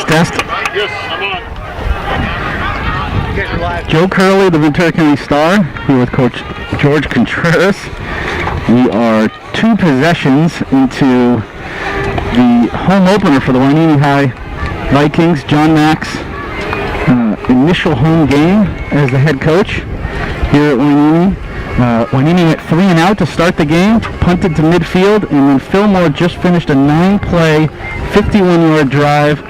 Test. Yes, I'm on. Joe Curley, the Ventura County Star, here with Coach George Contreras. We are 2 possessions into the home opener for the Hueneme High Vikings. John Mack's initial home game as the head coach here at Hueneme. Hueneme went 3 and out to start the game, punted to midfield, and then Fillmore just finished a 9-play, 51-yard drive,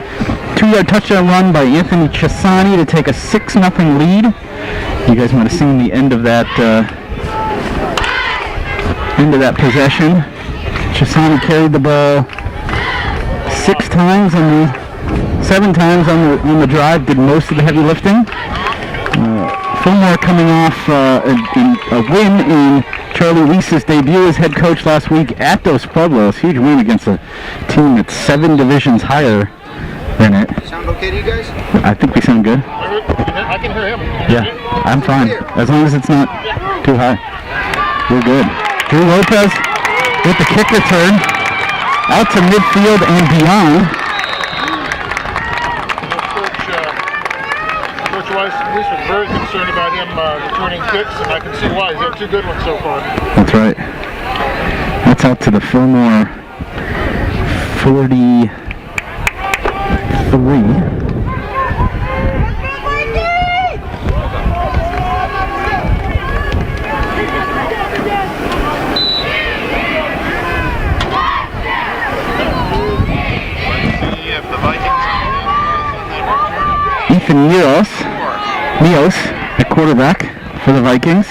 2-yard touchdown run by Anthony Chisani to take a 6-0 lead. You guys might have seen the end of that possession. Chisani carried the ball 7 times on the drive, did most of the heavy lifting. Fillmore coming off a win in Charlie Reese's debut as head coach last week at Dos Pueblos. Huge win against a team that's 7 divisions higher than it. Sound okay to you guys? I think we sound good. I can hear him. Yeah, I'm fine. As long as it's not too high. We're good. Drew Lopez with the kick return out to midfield and beyond. Coach Weiss was very concerned about him returning kicks, and I can see why. He's had 2 good ones so far. That's right. That's out to the Fillmore 43. Ethan Neos at quarterback for the Vikings.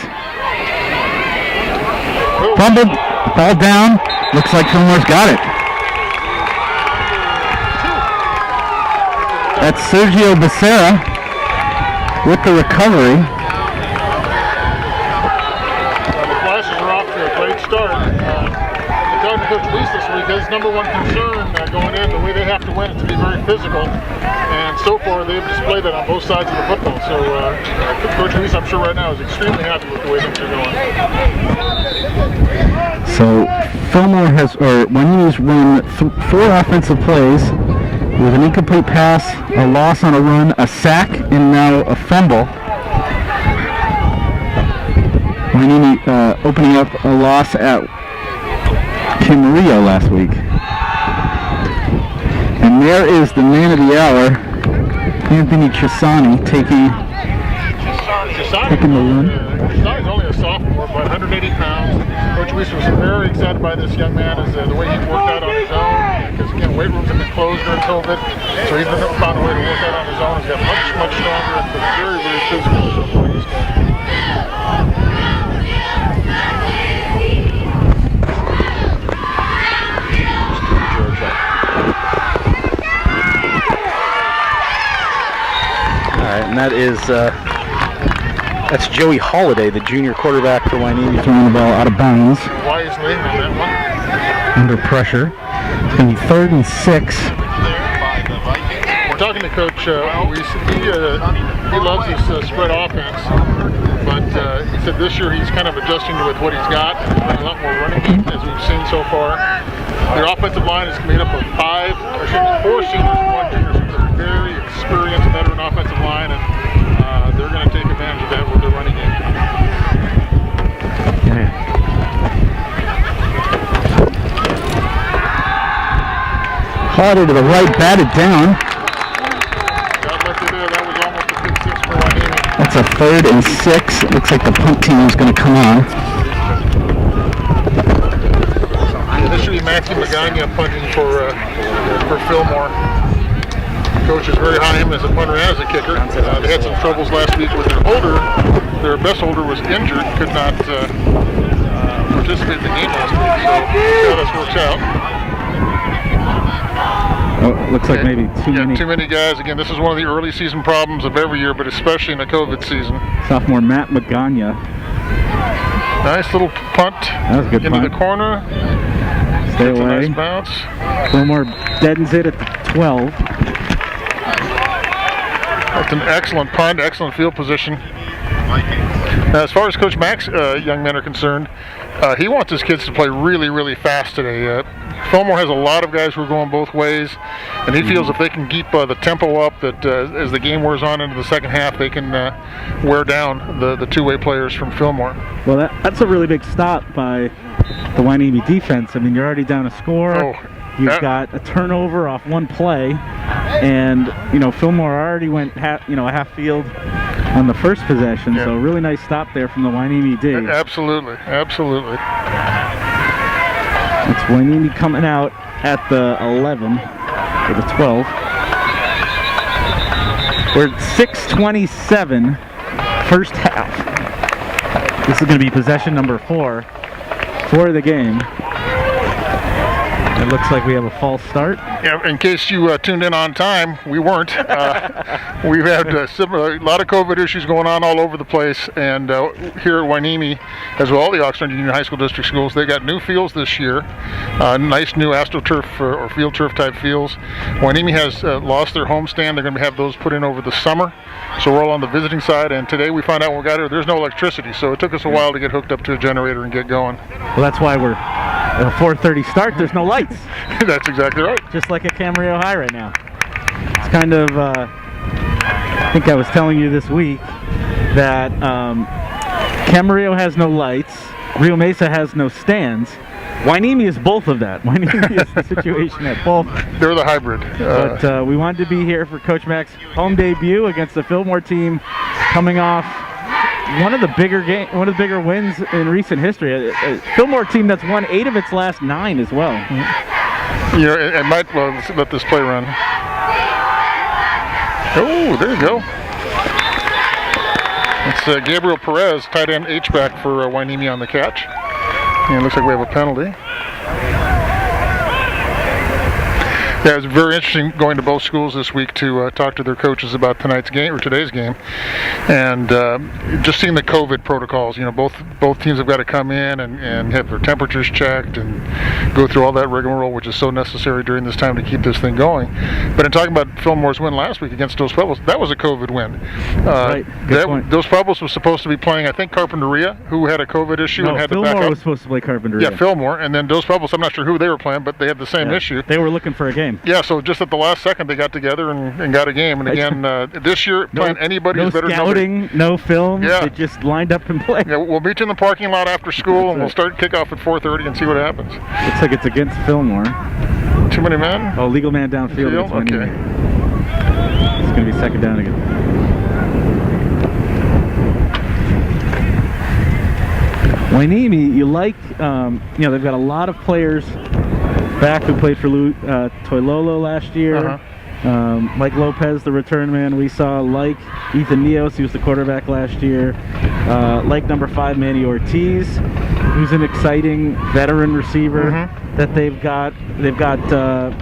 Fumbled, ball down. Looks like Fillmore's got it. That's Sergio Becerra with the recovery. The Flashes are off to a great start. Talking to Coach Weiss this week, his number 1 concern going in, the way they have to win, is to be very physical. And so far, they've displayed that on both sides of the football. So Coach Weiss, I'm sure right now, is extremely happy with the way things are going. So Hueneme's run 4 offensive plays with an incomplete pass, a loss on a run, a sack, and now a fumble. Hueneme opening up a loss at Camarillo last week. And there is the man of the hour, Anthony Chisani, taking the run. Chisani's only a sophomore, but 180 pounds. Coach Weiss was very excited by this young man as the way he worked out on his own, because again, weight rooms have been closed during COVID, so he's found a way to work out on his own. He's got much stronger and very, very physical so far in this game. And that's Joey Holiday, the junior quarterback for Hueneme. Throwing the ball out of bounds. Wisely on that one. Under pressure. It's going to be 3rd and 6. We're talking to Coach Weiss. He loves his spread offense, but he said this year he's kind of adjusting with what he's got and playing a lot more running game, as we've seen so far. Their offensive line is made up of 4 seniors and 1 junior, so it's a very experienced veteran offensive line, and they're going to take advantage of that with their running game. Yeah. Holiday to the right, batted down. That was almost a pick 6 for Hueneme. That's a 3rd and 6. It looks like the punt team is going to come on. This should be Matthew Magana punting for Fillmore. Coach is very high on him as a punter and as a kicker. They had some troubles last week with their holder. Their best holder was injured, could not participate in the game last week. So see how this works out. Oh, looks like maybe too many guys. Again, this is one of the early season problems of every year, but especially in the COVID season. Sophomore Matt Magana. Nice little punt. That was a good into punt. The corner. Stay away. Nice bounce. Fillmore deadens it at the 12. That's an excellent punt, excellent field position. As far as Coach Mack's young men are concerned, he wants his kids to play really, really fast today. Fillmore has a lot of guys who are going both ways, and he feels if they can keep the tempo up, that as the game wears on into the second half, they can wear down the two-way players from Fillmore. Well, that's a really big stop by the Hueneme defense. I mean, you're already down a score. You've got a turnover off one play, and Fillmore already went half field on the first possession. So really nice stop there from the Hueneme D. Absolutely. It's Hueneme coming out at the 11 or the 12. We're at 6:27, first half. This is going to be possession number 4 for the game. It looks like we have a false start. Yeah, in case you tuned in on time, we weren't. We've had a lot of COVID issues going on all over the place, and here at Hueneme, as well, all the Oxnard Union High School District schools, they got new fields this year. Nice new AstroTurf or field turf type fields. Hueneme has lost their home stand. They're going to have those put in over the summer. So we're all on the visiting side, and today we found out when we got here there's no electricity, so it took us a while to get hooked up to a generator and get going. Well, that's why we're at a 4:30 start. There's no lights. That's exactly right. Just like at Camarillo High right now. It's kind of, I think I was telling you this week that Camarillo has no lights, Rio Mesa has no stands. Hueneme is both of that. Hueneme is the situation at both. They're the hybrid. But we wanted to be here for Coach Mack's home debut against the Fillmore team, coming off one of the bigger wins in recent history. A Fillmore team that's won 8 of its last 9 as well. It might. Well, let's let this play run. Oh, there you go. It's Gabriel Perez, tight end H-back for Hueneme on the catch. And it looks like we have a penalty. Yeah, it was very interesting going to both schools this week to talk to their coaches about tonight's game or today's game, and just seeing the COVID protocols. Both teams have got to come in and have their temperatures checked and go through all that rigmarole, which is so necessary during this time to keep this thing going. But in talking about Fillmore's win last week against Dos Pueblos, that was a COVID win. Right. Good point. Dos Pueblos was supposed to be playing, I think, Carpinteria, who had a COVID issue and had to back up. Fillmore was supposed to play Carpinteria. Yeah, Fillmore, and then Dos Pueblos, I'm not sure who they were playing, but they had the same issue. They were looking for a game. Yeah, so just at the last second they got together and got a game. And again, this year, playing anybody is better than nobody. No scouting, no film. Yeah. They just lined up and played. Yeah, we'll meet you in the parking lot after school, and we'll start kickoff at 4:30 and see what happens. Looks like it's against Fillmore. Too many men? Oh, legal man downfield. Okay. It's going to be second down again. Hueneme, you like, they've got a lot of players back who played for Toilolo last year. Mike Lopez, the return man we saw, like Ethan Neos, he was the quarterback last year, like number 5 Manny Ortiz, who's an exciting veteran receiver that they've got. They've got a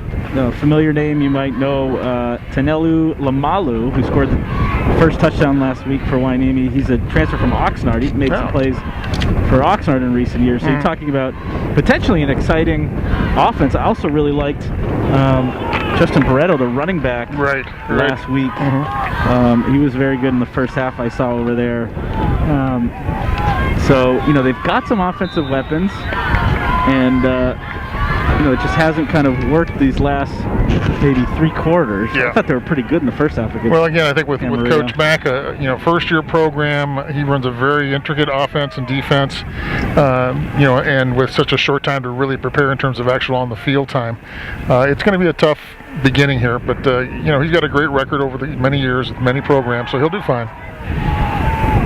familiar name you might know, Tanelu Lamalu, who scored the first touchdown last week for Hueneme. He's a transfer from Oxnard. He's made some plays for Oxnard in recent years. So you're talking about potentially an exciting offense. I also really liked Justin Barreto, the running back, last week. He was very good in the first half I saw over there. So, they've got some offensive weapons, and it just hasn't kind of worked these last maybe 3 quarters. Yeah. I thought they were pretty good in the first half. Well, again, I think with Coach Mack, first-year program, he runs a very intricate offense and defense, and with such a short time to really prepare in terms of actual on-the-field time. It's going to be a tough beginning here, but, he's got a great record over the many years with many programs, so he'll do fine.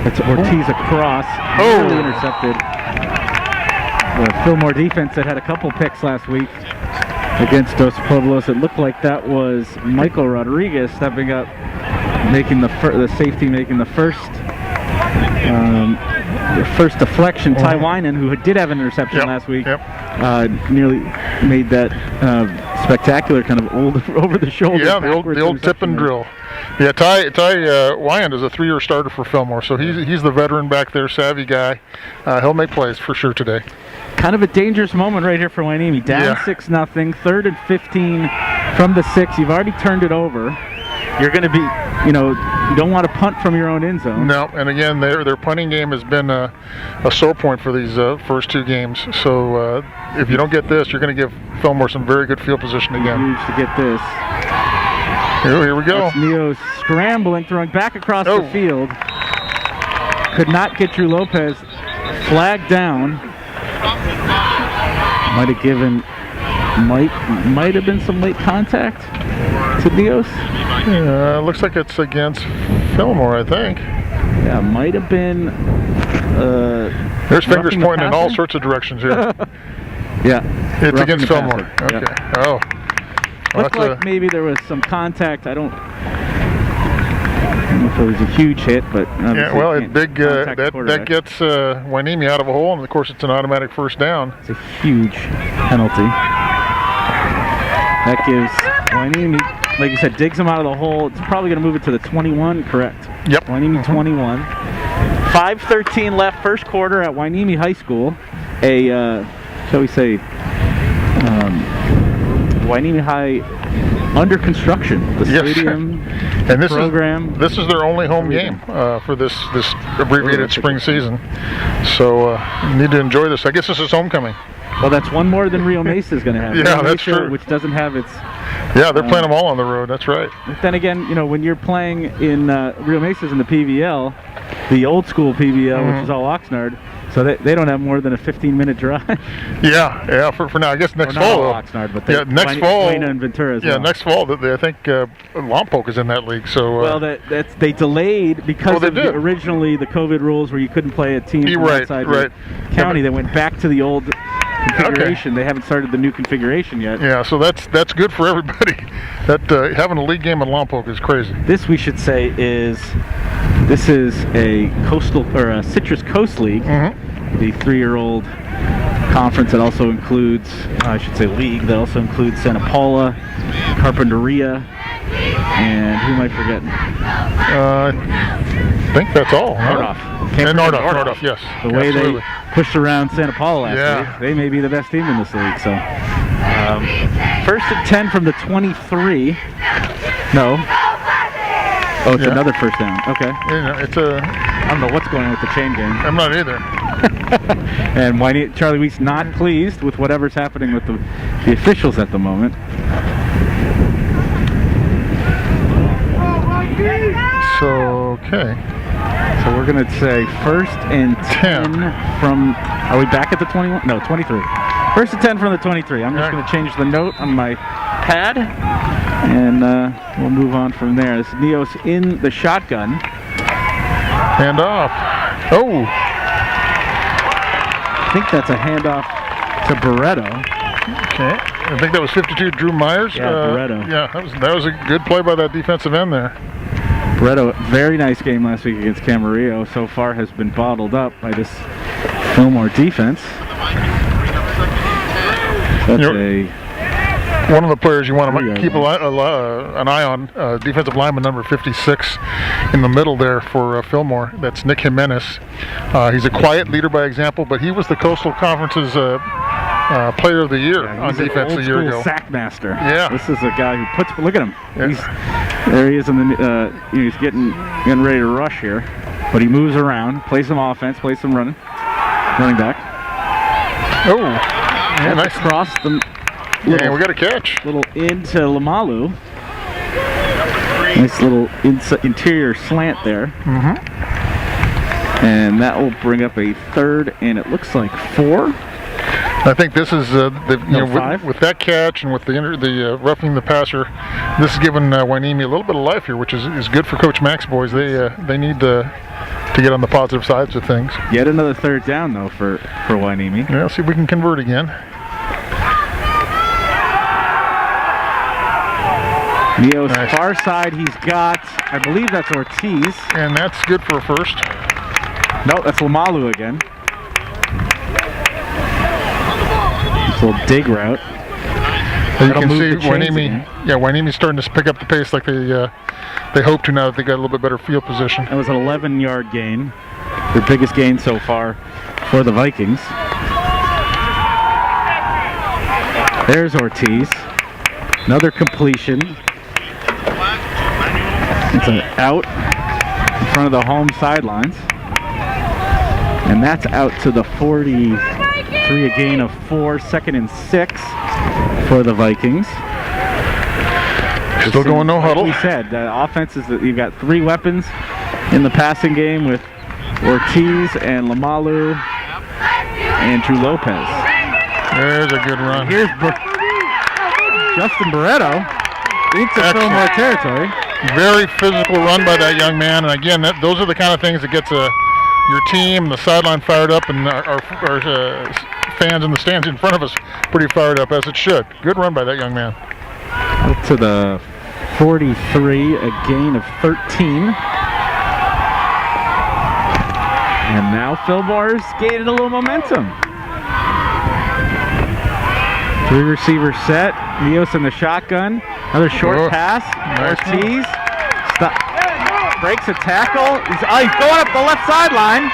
It's Ortiz across. Really intercepted. The Fillmore defense that had a couple picks last week against Dos Pueblos. It looked like that was Michael Rodriguez stepping up, making the safety, making the first deflection. Ty Winan, who did have an interception last week, nearly made that spectacular kind of over the shoulder. Yeah, the old tip and drill. Yeah, Ty Winan is a 3-year starter for Fillmore, so he's the veteran back there, savvy guy. He'll make plays for sure today. Kind of a dangerous moment right here for Hueneme. Down 6-0, 3rd and 15 from the 6. You've already turned it over. you're going to be, you don't want to punt from your own end zone. No, and again, their punting game has been a sore point for these first 2 games. So if you don't get this, you're going to give Fillmore some very good field position again. Huge to get this. Here we go. That's Neo scrambling, throwing back across the field. Could not get Drew Lopez. Flag down. Might have given, might have been some late contact to Neos. Looks like it's against Fillmore, I think. Yeah, might have been. There's fingers pointing in all sorts of directions here. Yeah. It's against Fillmore. Passer. Okay. Yeah. Oh. Well, Looks like maybe there was some contact. I don't know if it was a huge hit, but yeah. Well, it's big. That gets Hueneme out of a hole, and of course, it's an automatic first down. It's a huge penalty. That gives Hueneme, like you said, digs him out of the hole. It's probably going to move it to the 21, correct? Yep. Hueneme 21. 5:13 left, first quarter at Hueneme High School. Shall we say, Hueneme High under construction. The stadium and this program. This is their only home game for this abbreviated spring season. So you need to enjoy this. I guess this is homecoming. Well, that's one more than Rio Mesa is going to have. Yeah, Rio that's Mesa, true. Which doesn't have its. Yeah, they're playing them all on the road. That's right. But then again, when you're playing in Rio Mesa's in the PVL, the old school PVL, which is all Oxnard, so they don't have more than a 15-minute drive. Yeah. For now, I guess next fall. Not all Oxnard, but next fall. Buena and Ventura as well. Next fall. I think Lompoc is in that league. So. Well, they delayed because of originally the COVID rules where you couldn't play a team from outside the county. They went back to the old configuration. Okay. They haven't started the new configuration yet. Yeah, so that's good for everybody. That having a league game in Lompoc is crazy. This, we should say, is a coastal or a Citrus Coast League, the 3-year-old conference that also includes, I should say, league that also includes Santa Paula, Carpinteria, and who am I forgetting? I think that's all. Nordhoff. And Nordhoff, yes. The way they pushed around Santa Paula last week, they may be the best team in this league. So, first and 10 from the 23. No. Oh, it's another first down. Okay. Yeah, I don't know what's going on with the chain game. I'm not either. And Charlie Weeks not pleased with whatever's happening with the officials at the moment. So, okay. So we're going to say first and 10 from, are we back at the 21? No, 23. First and 10 from the 23. I'm just going to change the note on my pad, and we'll move on from there. This is Neos in the shotgun. Handoff. Oh! I think that's a handoff to Barreto. Okay. I think that was 52 Drew Myers. Yeah, Barreto. Yeah, that was a good play by that defensive end there. Barreto, very nice game last week against Camarillo. So far has been bottled up by this Fillmore defense. That's one of the players you want to keep an eye on, defensive lineman number 56 in the middle there for Fillmore. That's Nick Jimenez. He's a quiet leader by example, but he was the Coastal Conference's Player of the Year on defense a year ago. Sack master. Yeah. This is a guy who puts. Look at him. Yeah. There he is in the. He's getting ready to rush here, but he moves around, plays some offense, plays some running back. Oh, yeah, nice cross the. Yeah, we got a catch. Little into Lamalu. Nice little interior slant there. And that will bring up a third, and it looks like 4. I think this is with that catch and with the roughing the passer, this is giving Hueneme a little bit of life here, which is good for Coach Mack's boys. They need to get on the positive sides of things. Yet another third down though for Hueneme. Yeah, see if we can convert again. Neo's far side, he's got, I believe that's Ortiz. And that's good for a first. No, that's Lamalu again. This little dig route. You can see Hueneme's starting to pick up the pace like they hope to now that they got a little bit better field position. That was an 11-yard gain, their biggest gain so far for the Vikings. There's Ortiz, another completion. It's an out in front of the home sidelines. And that's out to the 43, a gain of 4, 2nd and 6 for the Vikings. Still going no huddle. Like we said, the offense is that you've got 3 weapons in the passing game with Ortiz and Lamalu and Drew Lopez. There's a good run. Here's Justin Barreto into Fillmore territory. Very physical run by that young man, and again, those are the kind of things that gets your team, the sideline fired up, and our fans in the stands in front of us pretty fired up, as it should. Good run by that young man. Up to the 43, a gain of 13. And now Fillmore's gained a little momentum. 3 receiver set. Neos in the shotgun. Another short pass. Nice Ortiz breaks a tackle. He's going up the left sideline,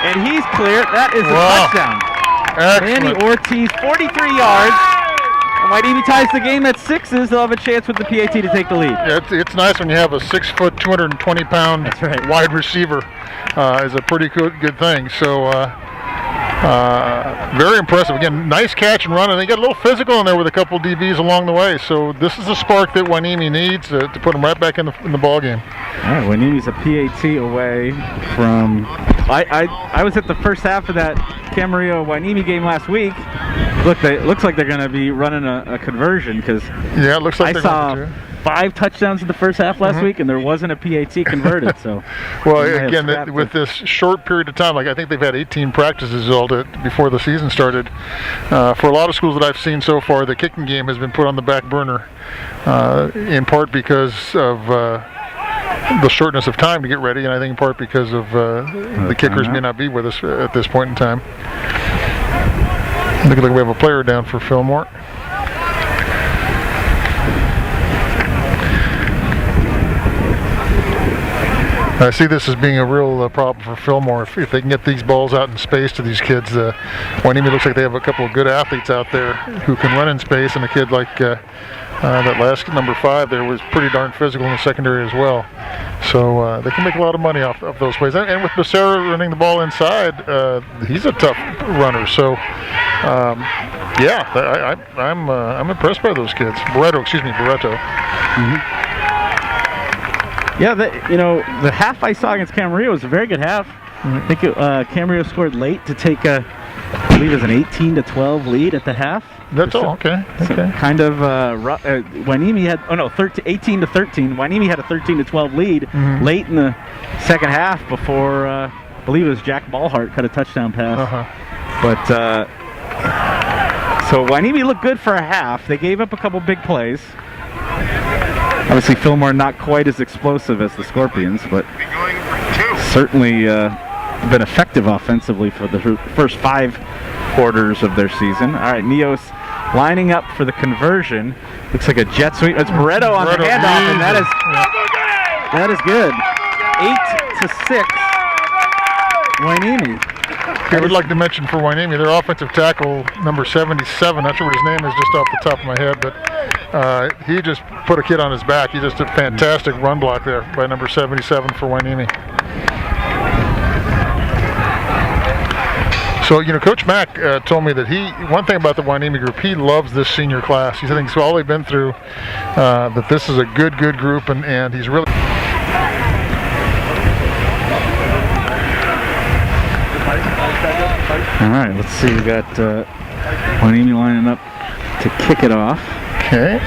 and he's clear. That is a touchdown. Excellent. Manny Ortiz, 43 yards. And Hueneme ties the game at 6s. They'll have a chance with the PAT to take the lead. It's nice when you have a 6 foot, 220 pound wide receiver. Is a pretty good thing. So very impressive. Again, nice catch and run, and they got a little physical in there with a couple DBs along the way. So this is the spark that Hueneme needs to put them right back in the ball game. All right, Hueneme's a PAT away from. I was at the first half of that Camarillo Hueneme game last week. It looks like they're going to be running a conversion because it looks like I saw 5 touchdowns in the first half last week, and there wasn't a PAT converted. So, well, again, with this short period of time, like I think they've had 18 practices all before the season started. For a lot of schools that I've seen so far, the kicking game has been put on the back burner, in part because of the shortness of time to get ready, and I think in part because of the kickers may not be with us at this point in time. Look like we have a player down for Fillmore. I see this as being a real problem for Fillmore. If they can get these balls out in space to these kids, Hueneme looks like they have a couple of good athletes out there who can run in space, and a kid like that last number 5 there was pretty darn physical in the secondary as well. So they can make a lot of money off of those plays. And with Becerra running the ball inside, he's a tough runner. So I'm impressed by those kids. Barreto. Mm-hmm. Yeah, the half I saw against Camarillo was a very good half. I think Camarillo scored late to take I believe it was an 18-12 lead at the half. That's all. Okay. So kind of Hueneme had 18-13. Hueneme had a 13-12 lead late in the second half before I believe it was Jack Ballhart cut a touchdown pass. But so Hueneme looked good for a half. They gave up a couple big plays. Obviously, Fillmore not quite as explosive as the Scorpions, but certainly been effective offensively for the first 5 quarters of their season. All right, Neos lining up for the conversion. Looks like a jet sweep. It's Barreto on the handoff, and that is good. 8-6, Hueneme. I would like to mention for Hueneme, their offensive tackle, number 77, not sure what his name is just off the top of my head, but he just put a kid on his back. He just did a fantastic run block there by number 77 for Hueneme. So, Coach Mack told me that one thing about the Hueneme group, he loves this senior class. He thinks all they've been through, that this is a good group, and he's really... All right, let's see. We got Hueneme lining up to kick it off. Okay.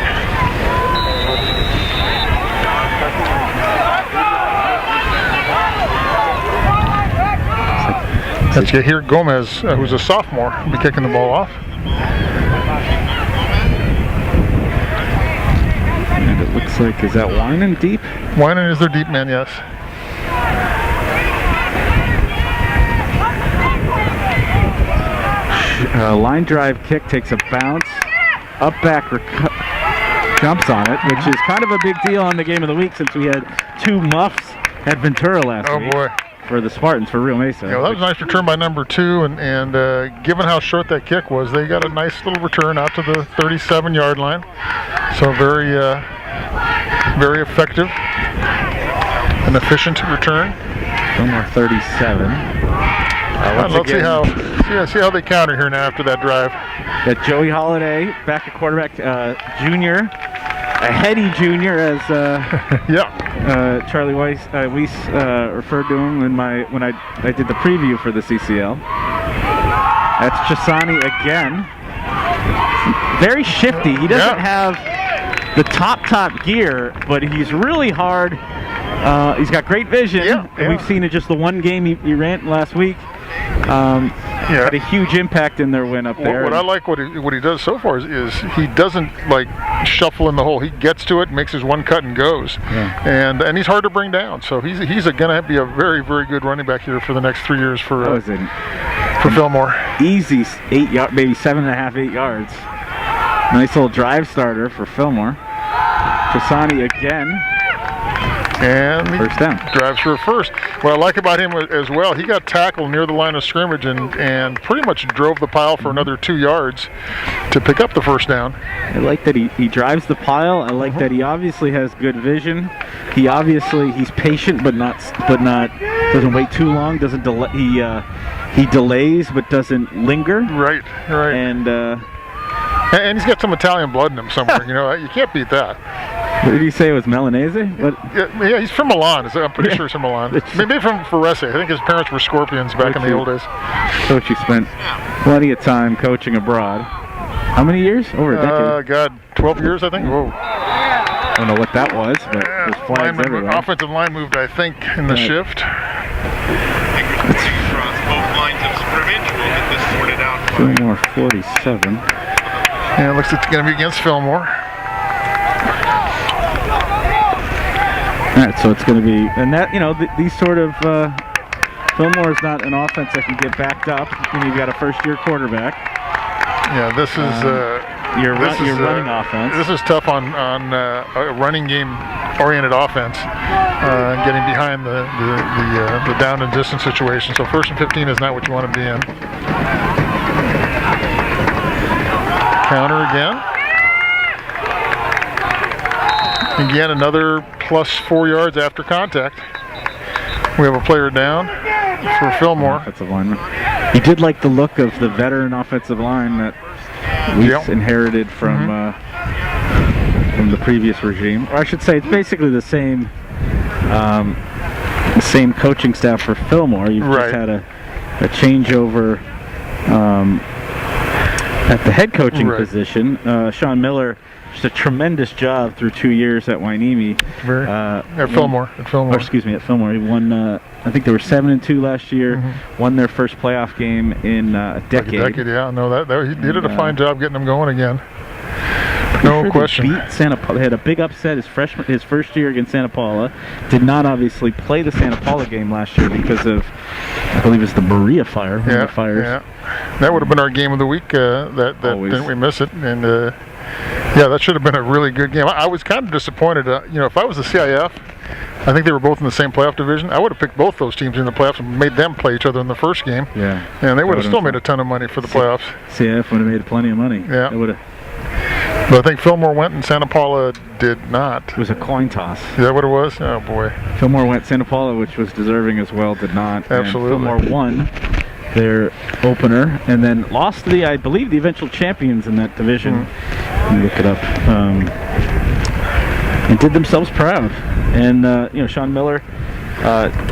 Let's get here Gomez, who's a sophomore, will be kicking the ball off. And it looks like, is that Winan deep? Winan is their deep man, yes. Line drive kick takes a bounce, up back jumps on it, which is kind of a big deal on the game of the week since we had 2 muffs at Ventura last week. Oh boy. For the Spartans, for Rio Mesa. Yeah, well, that was a nice return by number 2, and given how short that kick was, they got a nice little return out to the 37-yard line. So very effective. an efficient return. Fillmore 37. Let's see how they counter here now after that drive. Got Joey Holiday back at quarterback, junior, a heady junior as Charlie Weiss referred to him when I did the preview for the CCL. That's Chisani again. Very shifty. He doesn't have the top gear, but he's really hard. He's got great vision. We've seen it just the one game he ran last week. Had a huge impact in their win up there. What I like what he does so far is he doesn't like shuffle in the hole. He gets to it, makes his one cut, and goes. And he's hard to bring down. So he's going to be a very, very good running back here for the next 3 years for Fillmore. Easy 8 yards, maybe 7.5, 8 yards. Nice little drive starter for Fillmore. Chisani again. And first down. Drives for a first. What I like about him as well, he got tackled near the line of scrimmage and pretty much drove the pile for another 2 yards to pick up the first down. I like that he drives the pile. I like that he obviously has good vision. He's patient but not doesn't wait too long. Doesn't delay. He delays but doesn't linger. Right. And he's got some Italian blood in him somewhere. You can't beat that. What did he say it was Milanese? Yeah, he's from Milan. I'm pretty sure he's from Milan. Maybe from Ferrese. I think his parents were Scorpions back in the old days. Coach, you spent plenty of time coaching abroad. How many years? Over a decade. 12 years, I think. Whoa. I don't know what that was, but there's flags everywhere. Offensive line moved, I think, in the shift. Across both lines of scrimmage. We'll get this sorted out. Fillmore 47. And it looks like it's going to be against Fillmore. All right, so it's going to be, and that, these sort of, Fillmore is not an offense that can get backed up. You've got a first-year quarterback. Yeah, this is your running offense. This is tough on a running game-oriented offense, getting behind the down and distance situation. So 1st and 15 is not what you want to be in. Counter again. Again, another plus 4 yards after contact. We have a player down for Fillmore. Offensive lineman. He did like the look of the veteran offensive line that we inherited from the previous regime. Or I should say, it's basically the same coaching staff for Fillmore. You've just had a changeover at the head coaching position. Sean Miller, just a tremendous job through 2 years at Hueneme. At Fillmore. At Fillmore. He won, I think they were 7-2 last year. Won their first playoff game in a decade. He did a fine job getting them going again. No question. Beat Santa Paula. They had a big upset his first year against Santa Paula. Did not obviously play the Santa Paula game last year because of, I believe it's the Berea fire. Yeah. That would have been our game of the week. Didn't we miss it? And that should have been a really good game. I was kind of disappointed. If I was the CIF, I think they were both in the same playoff division. I would have picked both those teams in the playoffs and made them play each other in the first game. Yeah. And they would have still made a ton of money for the playoffs. CIF would have made plenty of money. Yeah. They would have. But I think Fillmore went and Santa Paula did not. It was a coin toss. Is that what it was? Oh, boy. Fillmore went. Santa Paula, which was deserving as well, did not. Absolutely. And Fillmore won their opener and then lost to I believe, the eventual champions in that division. You look it up. And did themselves proud. And, Sean Miller,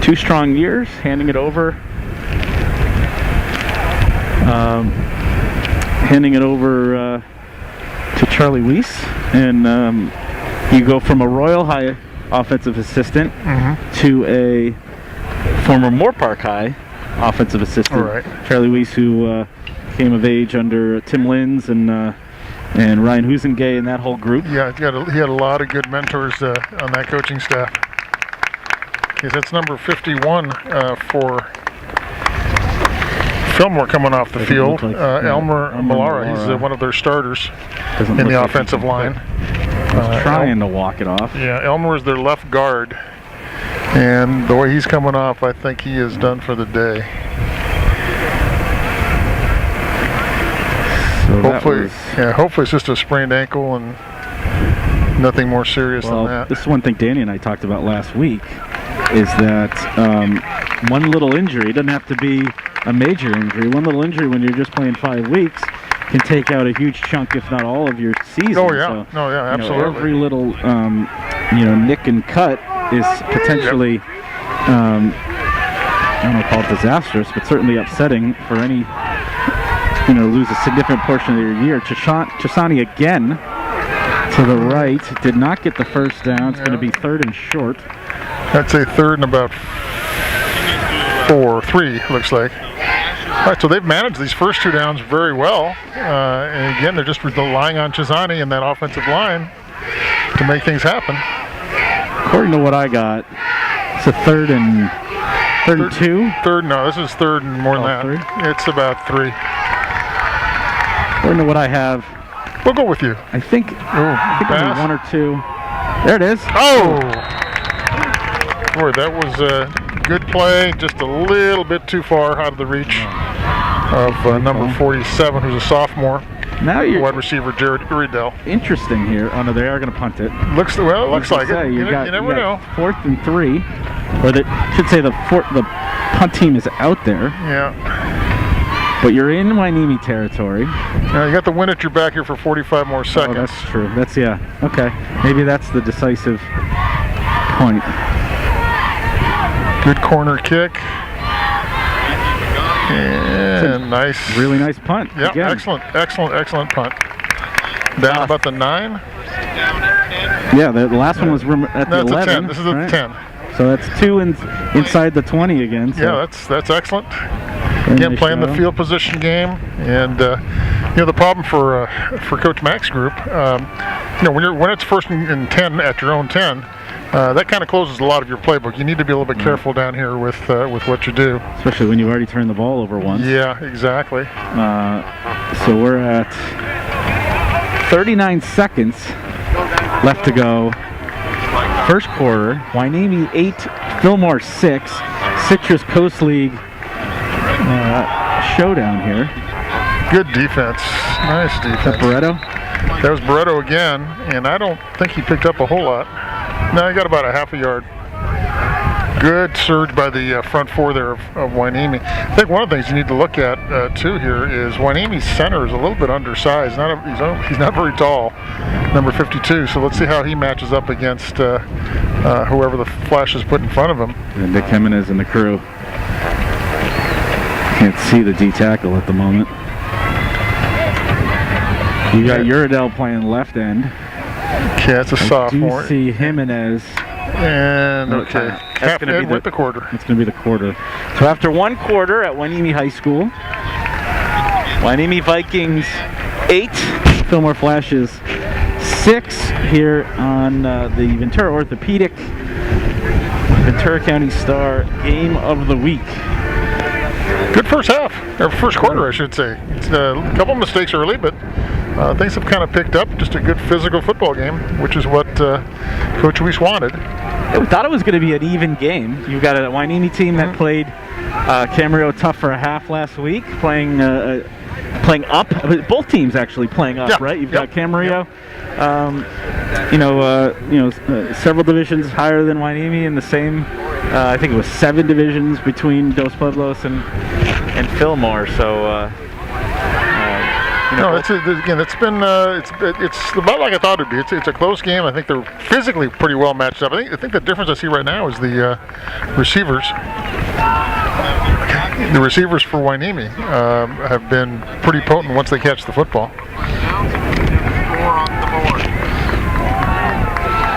2 strong years, handing it over. To Charlie Weiss, and you go from a Royal High offensive assistant to a former Moore Park High offensive assistant. All right. Charlie Weiss, who came of age under Tim Lins and Ryan Husengay and that whole group. Yeah, he had a lot of good mentors on that coaching staff. Okay, that's number 51 for Fillmore coming off the field. Elmer Malara, he's one of their starters in the offensive line. Trying to walk it off. Yeah, Elmer is their left guard. And the way he's coming off, I think he is done for the day. So hopefully it's just a sprained ankle and nothing more serious than that. This is one thing Danny and I talked about last week. is that one little injury, doesn't have to be a major injury, one little injury when you're just playing 5 weeks can take out a huge chunk, if not all, of your season. Oh yeah, So, absolutely. every little nick and cut is potentially I don't want to call it disastrous, but certainly upsetting for any lose a significant portion of your year. Chisani again to the right, did not get the first down. It's going to be 3rd and short. I'd say 3rd and about 3, looks like. All right, so they've managed these first 2 downs very well. And again, they're just relying on Chisani and that offensive line to make things happen. According to what I got, it's a 3rd and 2? No, this is 3rd and more than that. 3? It's about 3. According to what I have, we'll go with you. I think only 1 or 2. There it is. Oh! Boy, that was a good play. Just a little bit too far out of the reach of number 47, who's a sophomore. Now you're wide receiver Jared Uridell. Interesting here. Oh no, they are going to punt it. Looks like it. You never know. 4th and 3, or they should say the punt team is out there. Yeah. But you're in Hueneme territory. Now you got the wind at your back here for 45 more seconds. Oh, that's true. Okay. Maybe that's the decisive point. Good corner kick. And really nice punt. Yeah, again. excellent punt. Down about the 9. Yeah, the last one was at the 11. 10. This is at 10. So that's 2 inside the 20 again. So. Yeah, that's excellent. Again, playing the field position game, and the problem for Coach Mack's group, when it's 1st and 10 at your own 10. That kind of closes a lot of your playbook. You need to be a little bit careful down here with what you do. Especially when you've already turned the ball over once. Yeah, exactly. So we're at 39 seconds left to go. First quarter, Hueneme 8, Fillmore 6. Citrus Coast League showdown here. Good defense. Nice defense. Is that Barreto? That was Barreto again, and I don't think he picked up a whole lot. No, he got about a half a yard. Good surge by the front 4 there of Hueneme. I think one of the things you need to look at too here is Hueneme's center is a little bit undersized. He's not very tall, number 52. So let's see how he matches up against whoever the Flash is put in front of him. And Nick Jimenez and the crew. Can't see the D tackle at the moment. You got Uridell playing left end. Okay, that's a sophomore. Do see Jimenez. And okay, that's going to be the quarter. It's going to be the quarter. So after 1 quarter at Hueneme High School, Hueneme Vikings 8, Fillmore Flashes 6 here on the Ventura Orthopedic Ventura County Star Game of the Week. Good first half, or first quarter, I should say. It's a couple mistakes early, but things have kind of picked up. Just a good physical football game, which is what Coach Weiss wanted. Yeah, we thought it was going to be an even game. You've got a Hueneme team that played Camarillo tough for a half last week, playing up. Both teams actually playing up, right? You've got Camarillo, several divisions higher than Hueneme in the same. I think it was 7 divisions between Dos Pueblos and Fillmore. So. No, it's about like I thought it'd be. It's a close game. I think they're physically pretty well matched up. I think the difference I see right now is the receivers. The receivers for Hueneme have been pretty potent once they catch the football.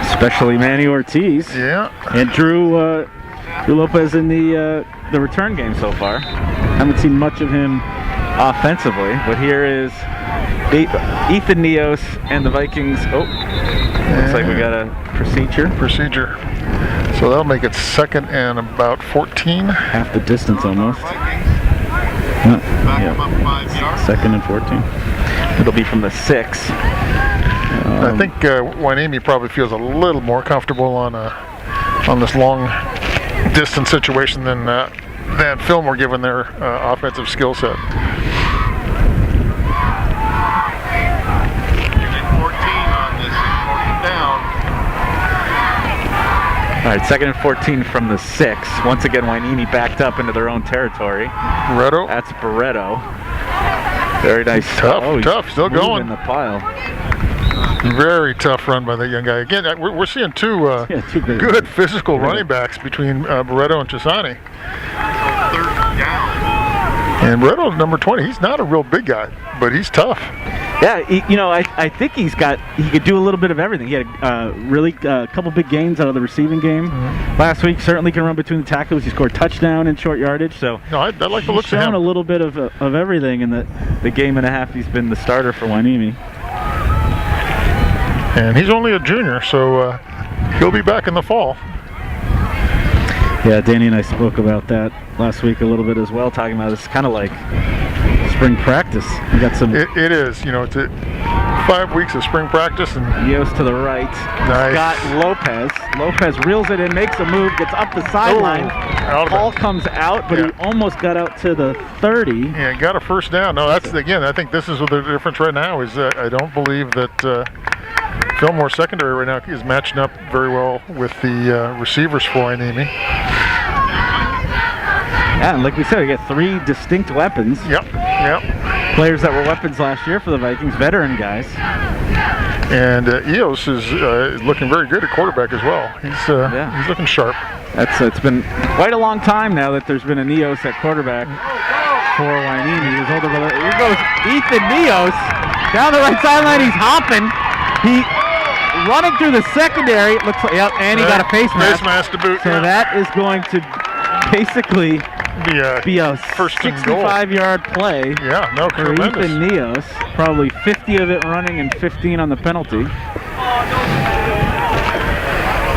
Especially Manny Ortiz. Yeah. And Drew Lopez in the return game so far. Haven't seen much of him offensively, but here is Ethan Neos and the Vikings. Looks like we got a procedure. So that'll make it 2nd and about 14. Half the distance almost. Yeah. 2nd and 14. It'll be from the 6. I think Hueneme probably feels a little more comfortable on this long distance situation than Fillmore, given their offensive skill set. 14 on this 4th down. right, 2nd and 14 from the 6. Once again, Hueneme backed up into their own territory. Barreto. That's Barreto. Very nice. Tough, still going. In the pile. Very tough run by that young guy. Again, we're seeing two good physical running backs between Barreto and Chisani. Third down. And Barreto's number 20. He's not a real big guy, but he's tough. Yeah, I think he could do a little bit of everything. He had a couple big gains out of the receiving game last week. Certainly can run between the tackles. He scored touchdown in short yardage. So no, I like the looks of him. He's shown a little bit of everything in the game and a half he's been the starter for Hueneme. And he's only a junior, so he'll be back in the fall. Yeah, Danny and I spoke about that last week a little bit as well, talking about it's kind of like spring practice. We got some. It is. It's 5 weeks of spring practice, and Eos to the right. Nice. Got Lopez. Lopez reels it in, makes a move, gets up the sideline. Ball comes out, but he almost got out to the 30. Yeah, got a first down. No, that's again. I think this is what the difference right now is. I don't believe that Fillmore secondary right now is matching up very well with the receivers for Hueneme. Yeah, and like we said, we got 3 distinct weapons. Yep. Players that were weapons last year for the Vikings, veteran guys. And Eos is looking very good at quarterback as well. He's looking sharp. It's been quite a long time now that there's been an Eos at quarterback for Hueneme. His older brother. Here goes Ethan Eos down the right sideline. He's hopping. He running through the secondary. It looks like and he got a face mask. Face mask to boot. So that is going to basically be a first 65-yard play. Yeah, no, for tremendous. Ethan Neos. Probably 50 of it running and 15 on the penalty.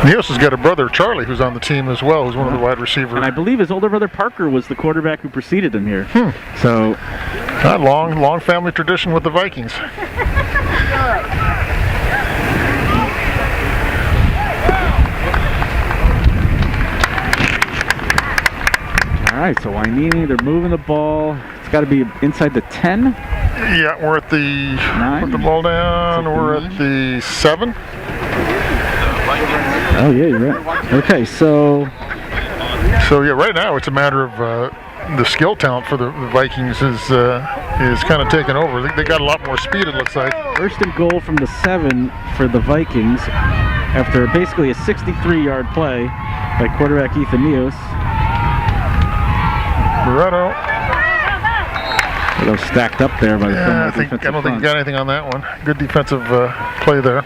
Neos has got a brother, Charlie, who's on the team as well, who's one of the wide receivers. And I believe his older brother Parker was the quarterback who preceded him here. So, long family tradition with the Vikings. All right, so Hueneme, they're moving the ball. It's got to be inside the 10. Yeah, we're at the 9. Put the ball down. We're at the 7. Oh yeah, you're right. Okay, so yeah, right now it's a matter of the skill talent for the Vikings is kind of taking over. They got a lot more speed, it looks like. First and goal from the 7 for the Vikings after basically a 63-yard play by quarterback Ethan Neos. Barreto. They're stacked up there by the I don't think he got anything on that one. Good defensive play there.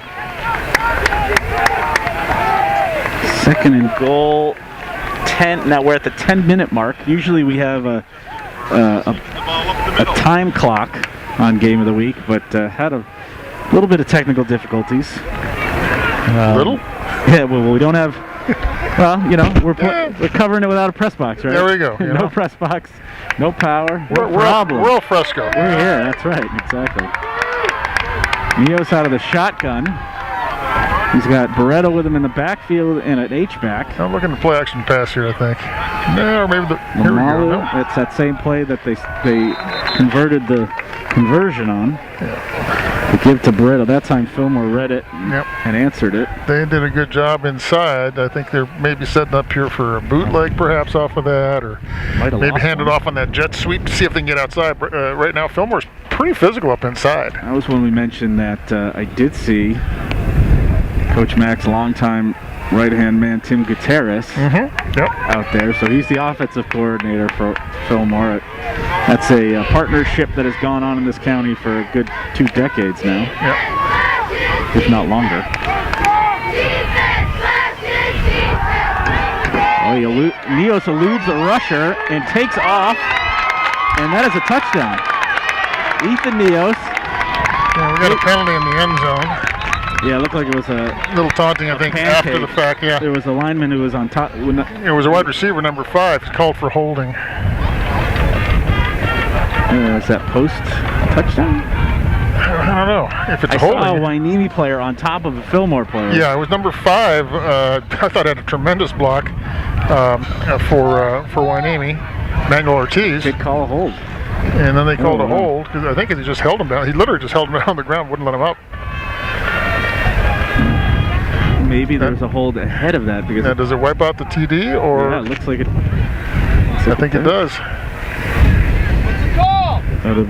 Second and goal, 10. Now we're at the 10-minute mark. Usually we have a time clock on Game of the Week, but had a little bit of technical difficulties. Little? Yeah, well, we don't have. Well, we're covering it without a press box, right? There we go. No press box, no power, we're al fresco. We're here. That's right. Exactly. Neos out of the shotgun. He's got Barreto with him in the backfield and at H-back. I'm looking to play action pass here, I think. No, or maybe here we go. No. It's that same play that they converted the conversion on. To give to Barreto. That time Fillmore read it and answered it. They did a good job inside. I think they're maybe setting up here for a bootleg perhaps off of that, or maybe hand it off on that jet sweep to see if they can get outside. Right now Fillmore's pretty physical up inside. That was when we mentioned that I did see Coach Mac's longtime right-hand man Tim Gutierrez out there. So he's the offensive coordinator for Fillmore. That's a partnership that has gone on in this county for a good 2 decades now, if not longer. Neos eludes a rusher and takes off, and that is a touchdown. Ethan Neos. Yeah, we got a penalty in the end zone. Yeah, it looked like it was a little taunting, I think, pancake. after the fact. Yeah, there was a lineman who was on top. It was a wide receiver, number 5, called for holding. Is that post touchdown? I don't know if it's a holding. I saw a Hueneme player on top of a Fillmore player. Yeah, it was number 5. I thought had a tremendous block for Hueneme, Manuel Ortiz. They call a hold. And then they called a hold because I think he just held him down. He literally just held him down on the ground, wouldn't let him up. maybe there's a hold ahead of that because. Now, does it wipe out the TD or? Yeah, it looks like it. I think it does. That would have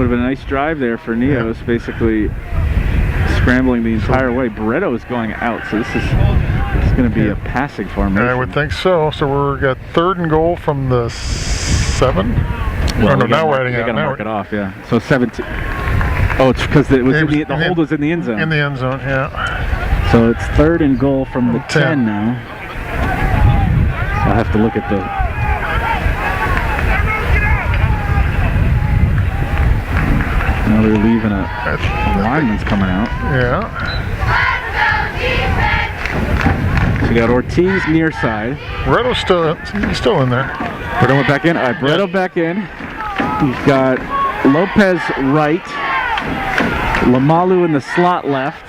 been a nice drive there for Neos, basically scrambling the entire way. Beretto's going out, so this is going to be a passing formation. I would think so. So we're got 3rd and goal from the 7. Well, no, now we're adding out. They got to mark it off, yeah. So 17. Oh, it's because the hold was in the end zone. In the end zone, yeah. So it's 3rd and goal from the 10 now. So I'll have to look at the. Now they're leaving a lineman's coming out. Yeah. So you got Ortiz near side. Beretto's still in there. Beretto went back in. All right, Beretto back in. You've got Lopez right. Lamalu in the slot left.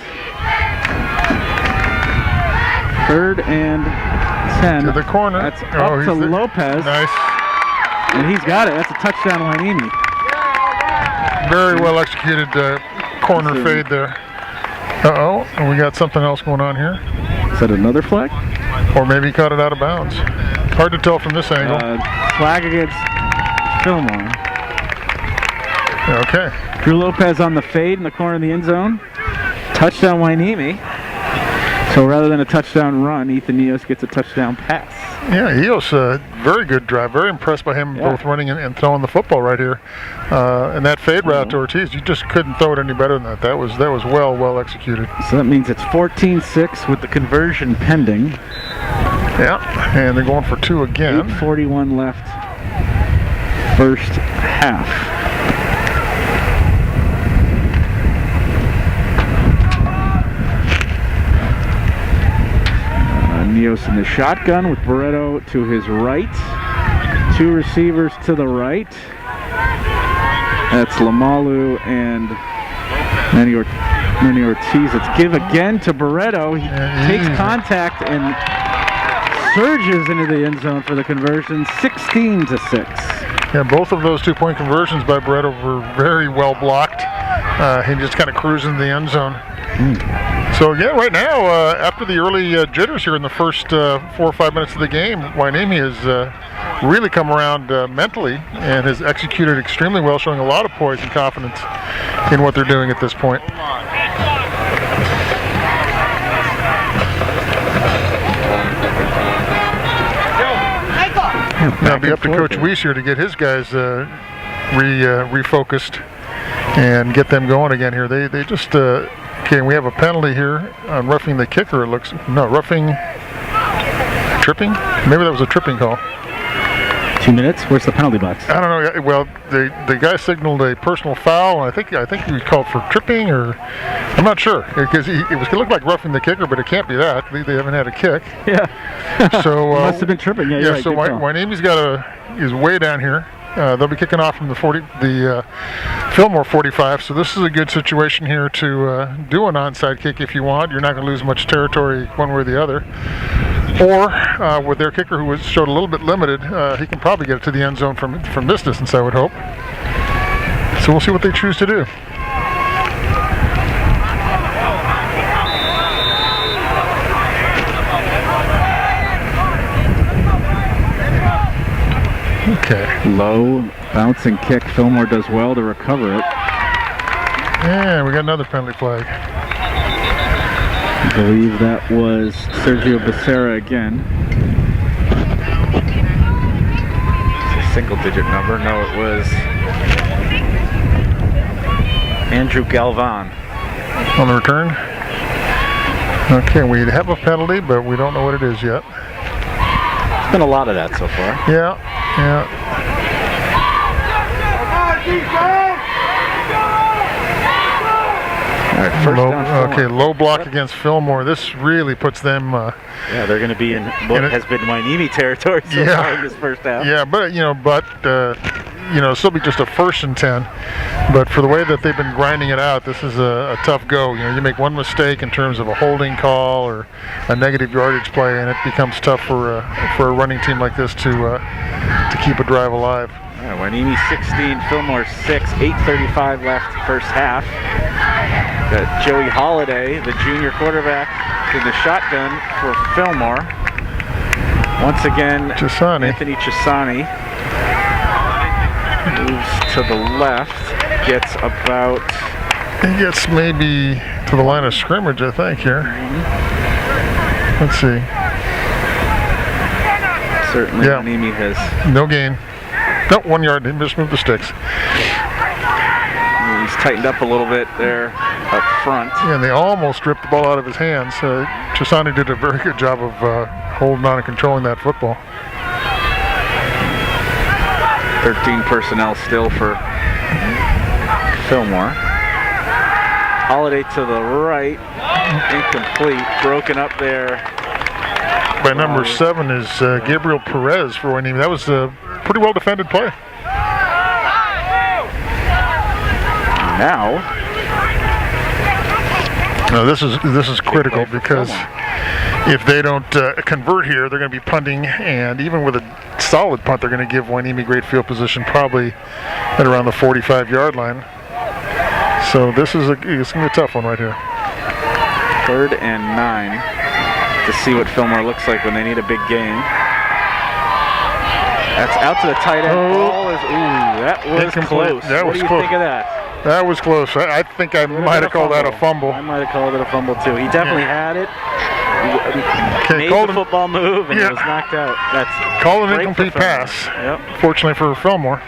3rd and 10. To the corner. That's up to Lopez. Nice. And he's got it. That's a touchdown, Hueneme. Very well executed corner fade there. Uh-oh, and we got something else going on here. Is that another flag? Or maybe he caught it out of bounds. Hard to tell from this angle. Flag against Fillmore. Okay. Drew Lopez on the fade in the corner of the end zone. Touchdown, Hueneme. So rather than a touchdown run, Ethan Neos gets a touchdown pass. Yeah, Eos, very good drive. Very impressed by him both running and throwing the football right here. And that fade route to Ortiz, you just couldn't throw it any better than that. That was well executed. So that means it's 14-6 with the conversion pending. Yeah, and they're going for 2 again. 8:41 left. First half. Neos in the shotgun with Beretto to his right. 2 receivers to the right. That's Lamalu and Manny Ortiz. It's give again to Beretto. He takes contact and surges into the end zone for the conversion. 16-6. Yeah, both of those 2-point conversions by Beretto were very well blocked. He just kind of cruised into the end zone. So yeah, right now, after the early jitters here in the first 4 or 5 minutes of the game, Hueneme has really come around mentally and has executed extremely well, showing a lot of poise and confidence in what they're doing at this point. Now it'll be up to Coach Weiss here to get his guys refocused and get them going again here. They just okay, we have a penalty here on roughing the kicker. It looks tripping. Maybe that was a tripping call. 2 minutes. Where's the penalty box? I don't know. Well, the guy signaled a personal foul. I think he was called for tripping, or I'm not sure, because it looked like roughing the kicker, but it can't be that. They haven't had a kick. Yeah. So must have been tripping. Yeah. You're right. So Hueneme's is way down here. They'll be kicking off from the Fillmore 45. So this is a good situation here to do an onside kick if you want. You're not going to lose much territory one way or the other. Or with their kicker, who showed a little bit limited, he can probably get it to the end zone from this distance, I would hope. So we'll see what they choose to do. Okay. Low bouncing kick. Fillmore does well to recover it. And we got another penalty flag. I believe that was Sergio Becerra again. It's a single-digit number. No, it was Andrew Galvan. On the return? Okay, we have a penalty, but we don't know what it is yet. There's been a lot of that so far. Yeah. Low block against Fillmore. This really puts them. Yeah, they're going to be in what has been Hueneme territory so far in this first half. Yeah, but still be just a 1st and 10. But for the way that they've been grinding it out, this is a tough go. You make one mistake in terms of a holding call or a negative yardage play, and it becomes tough for a running team like this to keep a drive alive. Hueneme 16, Fillmore 6, 8:35 left first half. Got Joey Holiday, the junior quarterback, in the shotgun for Fillmore. Once again, Anthony Chisani moves to the left, gets about... He gets maybe to the line of scrimmage, I think, here. Let's see. Certainly, Hueneme has... No gain. No, 1 yard. He just moved the sticks. He's tightened up a little bit there up front. Yeah, and they almost ripped the ball out of his hands. Chisani did a very good job of holding on and controlling that football. 13 personnel still for Fillmore. Holiday to the right, incomplete, broken up there. By number 7 is Gabriel Perez for Hueneme. That was a pretty well defended play. Now this is critical because if they don't convert here, they're going to be punting, and even with a solid punt, they're going to give Hueneme great field position, probably at around the 45-yard line. So this is it's going to be a tough one right here. 3rd and 9 to see what Fillmore looks like when they need a big gain. That's out to the tight end. Ball is, that was incomplete. Close. What do you think of that? That was close. I think I might have called that a fumble. I might have called it a fumble too. He definitely had it. Made the football move and it was knocked out. That's called an incomplete pass. Yep. Fortunately for Fillmore.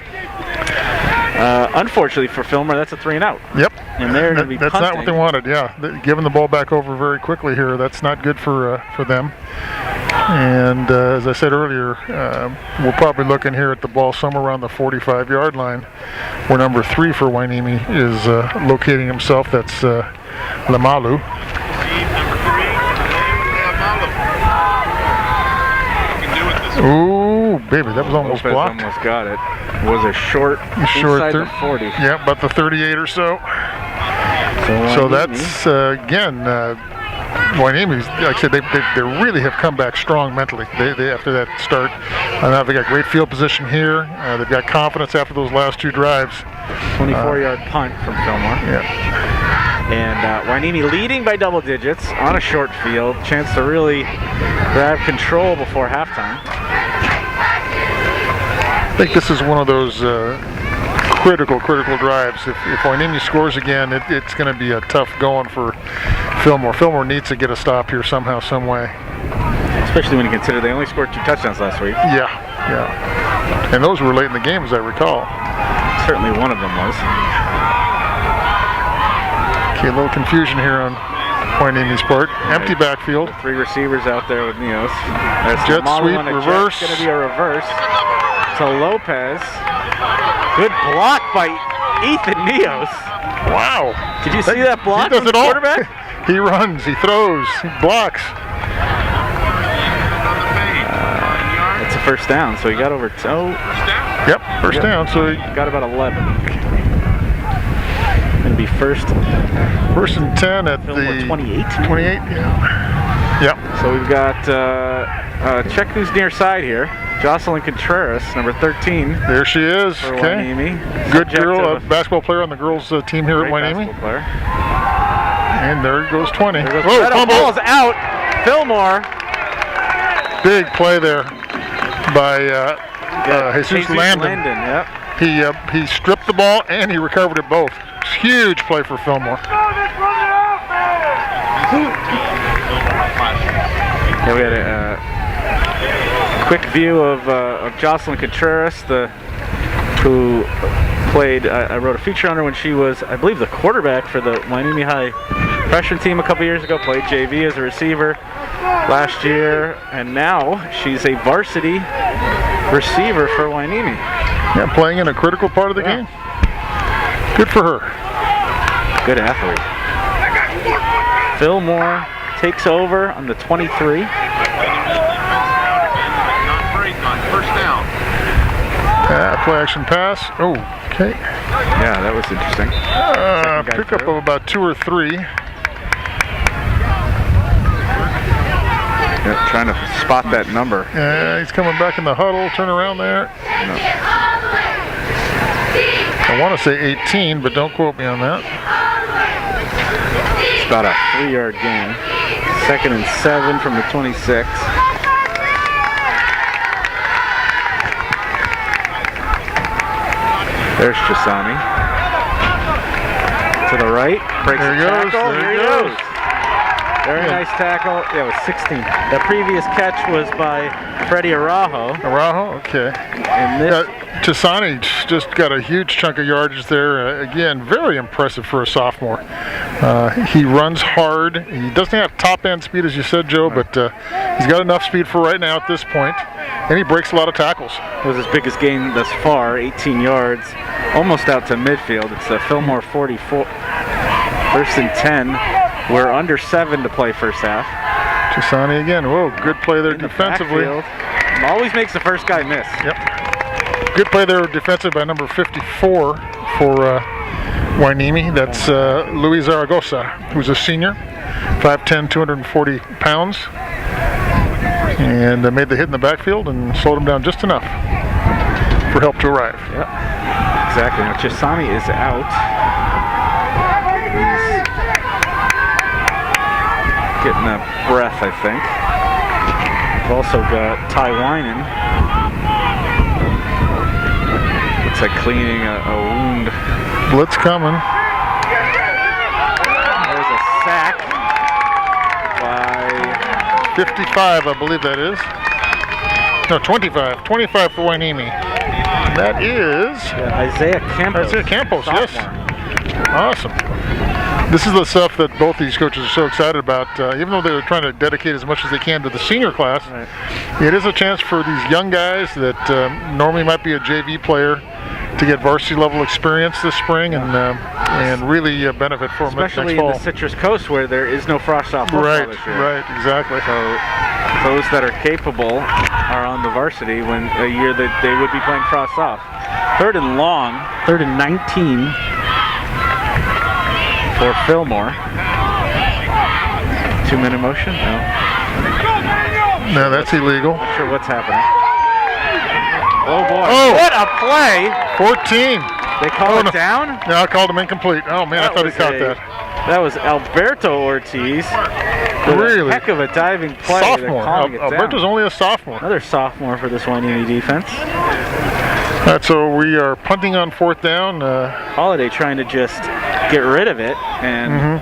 Unfortunately for Fillmore, that's a 3-and-out. Yep. And they're going to be That's punting. not what they wanted. Yeah, giving the ball back over very quickly here. That's not good for them. And as I said earlier, we're probably looking here at the ball somewhere around the 45-yard line, where number 3 for Hueneme is locating himself. That's Lamalu. Ooh, baby, that was almost Lopez blocked. Almost got it. It was a short inside the 40. Yeah, about the 38 or so. So that's, again, Hueneme, like I said, they really have come back strong mentally. They after that start. Now they got great field position here. They've got confidence after those last 2 drives. 24-yard punt from Fillmore. Yeah. And Hueneme leading by double digits on a short field. Chance to really grab control before halftime. I think this is one of those critical drives. If Hueneme scores again, it's going to be a tough going for Fillmore. Fillmore needs to get a stop here somehow, some way. Especially when you consider they only scored 2 touchdowns last week. Yeah. And those were late in the game, as I recall. Certainly one of them was. Okay, a little confusion here on Hueneme's part. Empty backfield. 3 receivers out there with Neos. That's jet sweep, reverse. Going to be a reverse to Lopez. Good block by Ethan Neos. Wow. Did you see that block? He does it all. Quarterback? He runs, he throws, he blocks. It's a first down, so he got over Yep, first down, so he got about 11. Going to be first and 10 at Fillmore the 28. 28, yeah. Yep. So we've got check who's near side here. Jocelyn Contreras, number 13. There she is. For okay. Hueneme. Good girl, basketball player on the girls team here at Hueneme. Basketball player. And there goes 20. There goes that ball is out. Fillmore. Big play there by Jesus Landon. Yep. He stripped the ball and he recovered it both. Huge play for Fillmore. Yeah, we had a quick view of Jocelyn Contreras, who played. I wrote a feature on her when she was, I believe, the quarterback for the Hueneme High freshman team a couple years ago. Played JV as a receiver last year, and now she's a varsity receiver for Hueneme. Yeah, playing in a critical part of the game. Good for her. Good athlete. Fillmore takes over on the 23. Not first down. Play action pass. Oh, okay. Yeah, that was interesting. Pick up of about 2 or 3. Yeah, trying to spot that number. He's coming back in the huddle. Turn around there. No. I want to say 18, but don't quote me on that. It's about a 3-yard gain. 2nd and 7 from the 26. There's Chisani. To the right. Breaks There he the goes. tackle. There he Here he goes. goes. Very nice tackle. Yeah, it was 16. The previous catch was by Freddie Araujo. Araujo, okay. And this, Chisani just got a huge chunk of yardage there. Again, very impressive for a sophomore. He runs hard. He doesn't have top end speed, as you said, Joe, but he's got enough speed for right now at this point. And he breaks a lot of tackles. was his biggest gain thus far, 18 yards, almost out to midfield. It's a Fillmore 44. 1st and 10. We're under 7 to play first half. Chisani again. Whoa, good play there In the defensively. backfield. Always makes the first guy miss. Yep. Good play there defensive by number 54 for Hueneme. That's Luis Zaragoza, who's a senior, 5'10", 240 pounds. And made the hit in the backfield and slowed him down just enough for help to arrive. Yep. Exactly. Now Chisani is out. He's getting a breath, I think. We've also got Ty Winan. Looks like cleaning a wound. Blitz coming. There's a sack by 55, I believe that is. No, 25. 25 for Hueneme. That is Isaiah Campos. Isaiah Campos, yes. sophomore. Awesome. This is the stuff that both these coaches are so excited about. Even though they were trying to dedicate as much as they can to the senior class, Right. it is a chance for these young guys that normally might be a JV player to get varsity level experience this spring and really benefit from it Especially next in fall. the Citrus Coast where there is no frost off football Right, this year. right, exactly. So those that are capable are on the varsity when a year that they would be playing frost off. 3rd and long, 3rd and 19 for Fillmore. 2-minute motion? No. No, that's illegal. Not sure what's happening. Oh boy. Oh. What a play! 14. They call it no. down? No, I called him incomplete. Oh man, I thought he caught that. That was Alberto Ortiz. With Really? a heck of a diving play. They're Sophomore. calling it down. Alberto's only a sophomore. Another sophomore for this Hueneme defense. So we are punting on 4th down. Holiday trying to just get rid of it and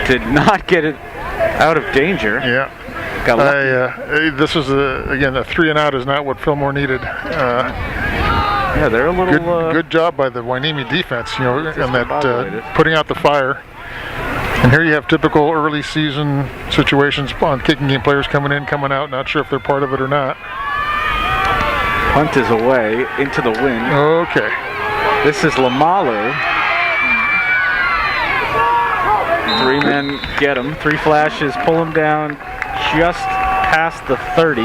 did not get it out of danger. Yeah. Got lucky. This was again a 3 and out is not what Fillmore needed. Yeah, they're a little Good job by the Hueneme defense, you know, and that discombobulated. putting out the fire. And here you have typical early season situations on kicking game players coming in, coming out. Not sure if they're part of it or not. Punt is away into the wind. Okay. This is Lamalu. 3 men get him. 3 flashes pull him down just past the 30.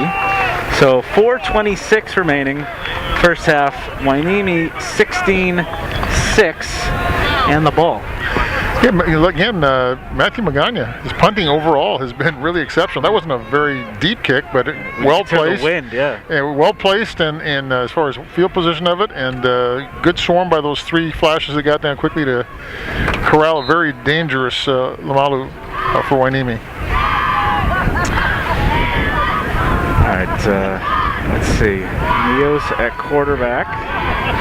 So 4:26 remaining. First half. Hueneme 16-6 and the ball. Yeah, again, Matthew Magana, his punting overall has been really exceptional. That wasn't a very deep kick, but well placed. The wind, yeah. Well placed, and as far as field position of it, and good swarm by those 3 flashes that got down quickly to corral a very dangerous Lamalu for Hueneme. All right, let's see. Neo's at quarterback.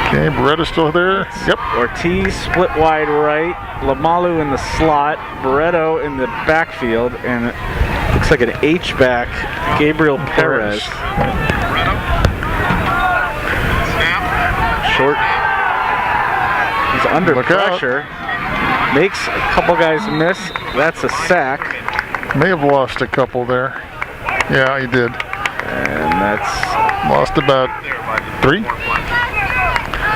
Okay, Beretta's still there. Yep. Ortiz split wide right. Lamalu in the slot. Barreto in the backfield. And it looks like an H-back. Gabriel Perez. Short. He's under Look out. pressure. Makes a couple guys miss. That's a sack. May have lost a couple there. Yeah, he did. And that's... Lost about 3.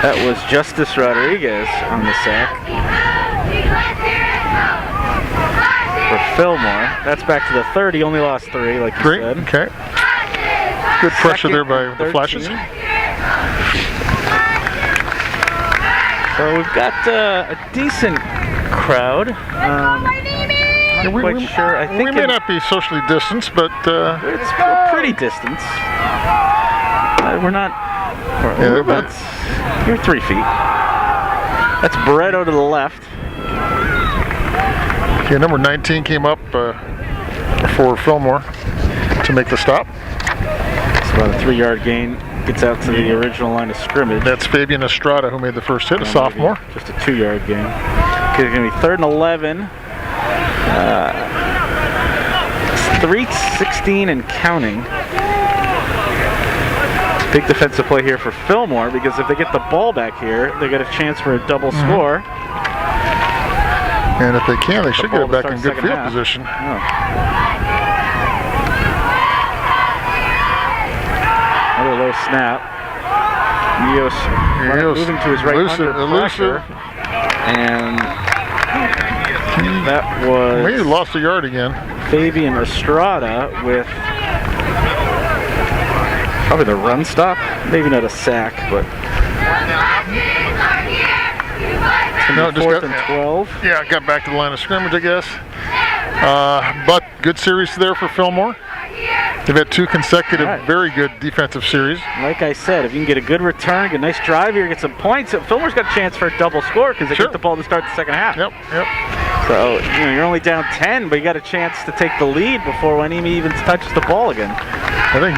That was Justice Rodriguez on the sack. For Fillmore. That's back to the 30. Only lost 3, like you 3, said. okay. Good pressure there by the 13. flashes. So we've got a decent crowd. Not quite sure. I think we may not be socially distanced, but it's pretty distance. We're not. We're about. You're 3 feet. That's Barreto to the left. Okay, number 19 came up for Fillmore to make the stop. It's about a 3-yard gain. Gets out to the original line of scrimmage. That's Fabian Estrada who made the first hit, a sophomore. Just a 2-yard gain. Okay, it's going to be 3rd and 11. 3:16 and counting. Big defensive play here for Fillmore, because if they get the ball back here, they get a chance for a double score. And if they can, they should get it back in good field position. Another low snap. Neos moving to his right under pressure. And that was... He lost a yard again. Fabian Estrada with probably the run stop. Maybe not a sack, but... No, just 4th and 12. Yeah, got back to the line of scrimmage, I guess. But good series there for Fillmore. They've had 2 consecutive very good defensive series. Like I said, if you can get a good return, get a nice drive here, get some points, Fillmore's got a chance for a double score because they get the ball to start the second half. Yep. So, you're only down 10, but you got a chance to take the lead before Hueneme even touches the ball again. I think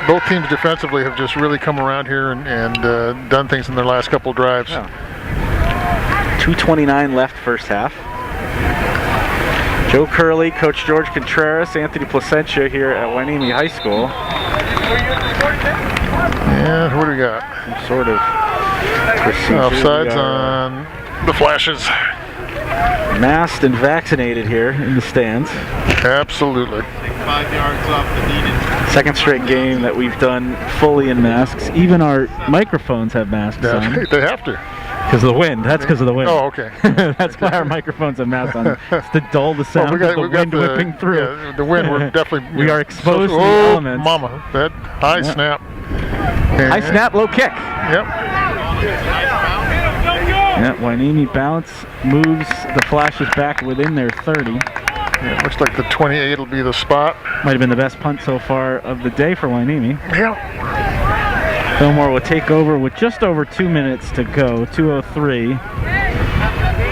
both teams defensively have just really come around here and done things in their last couple of drives. Yeah. 2:29 left first half. Joe Curley, Coach George Contreras, Anthony Placentia here at Hueneme High School. And what do we got? Some sort of procedure. Offsides on the Flashes. Masked and vaccinated here in the stands. Absolutely. 5 yards off the needed. Second straight game that we've done fully in masks. Even our microphones have masks on. They have to. Because of the wind. That's because of the wind. Oh, okay. That's why our microphones have masks on. It's to dull the sound of the wind whipping through. Yeah, the wind, we're definitely... We are exposed to the elements. Mama, that high snap. High snap, low kick. Yep. Yeah, Hueneme bounce moves the Flashes back within their 30. Yeah, looks like the 28 will be the spot. Might have been the best punt so far of the day for Hueneme. Yeah. Fillmore will take over with just over 2 minutes to go, 2:03.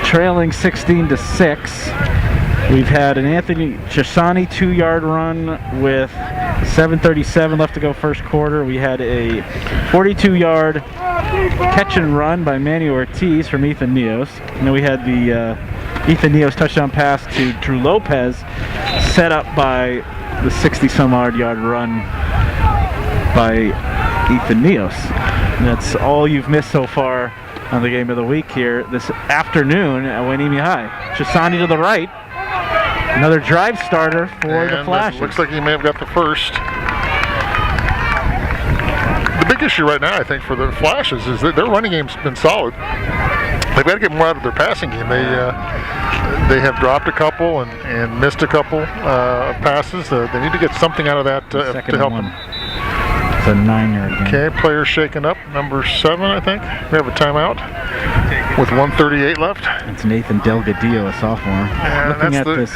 Trailing 16-6. We've had an Anthony Chisani 2-yard run with 7:37 left to go first quarter. We had a 42-yard catch and run by Manny Ortiz from Ethan Neos. And then we had the Ethan Neos touchdown pass to Drew Lopez, set up by the 60-some-odd yard run by Ethan Neos. And that's all you've missed so far on the game of the week here this afternoon at Hueneme High. Chisani to the right. Another drive starter for the Flashes. Looks like he may have got the first. The big issue right now, I think, for the Flashes is that their running game's been solid. They've got to get more out of their passing game. They have dropped a couple and missed a couple passes. They need to get something out of that to help them. It's a 9-yard game. Okay, players shaken up. Number 7, I think. We have a timeout with 1:38 left. It's Nathan Delgadillo, a sophomore. Yeah, Looking at this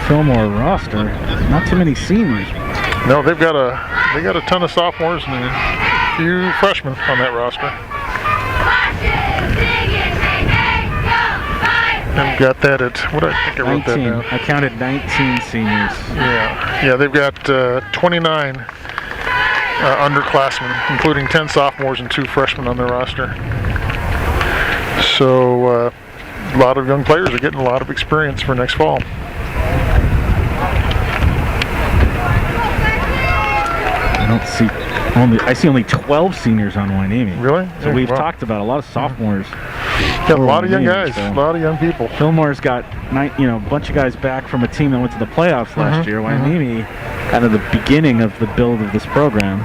Fillmore roster, not too many seniors. No, they got a ton of sophomores and a few freshmen on that roster. I've got that at, what I think I wrote 19. that down. I counted 19 seniors. Yeah, they've got 29 underclassmen, including 10 sophomores and 2 freshmen on their roster. So a lot of young players are getting a lot of experience for next fall. I see only 12 seniors on Hueneme. Really? So we've talked about a lot of sophomores. Got a lot of young guys, a lot of young people. Fillmore's got a bunch of guys back from a team that went to the playoffs last year. Hueneme, kind of the beginning of the build of this program.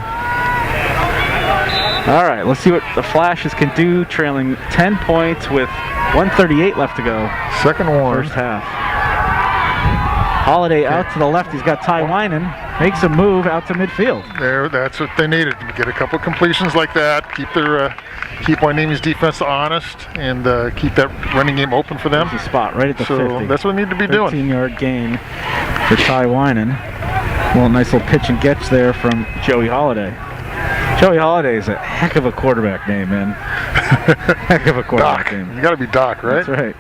All right, let's see what the Flashes can do, trailing 10 points with 1:38 left to go. Second one. First half. Holiday out to the left. He's got Ty Winan. Makes a move out to midfield. That's what they needed. Get a couple completions like that. Keep Hueneme's defense honest and keep that running game open for them. There's a spot right at the 50. That's what they need to be doing. 15-yard gain for Ty Winan. Well, nice little pitch and catch there from Joey Holiday. Joey Holiday is a heck of a quarterback name, man. Heck of a quarterback name. You got to be Doc, right? That's right.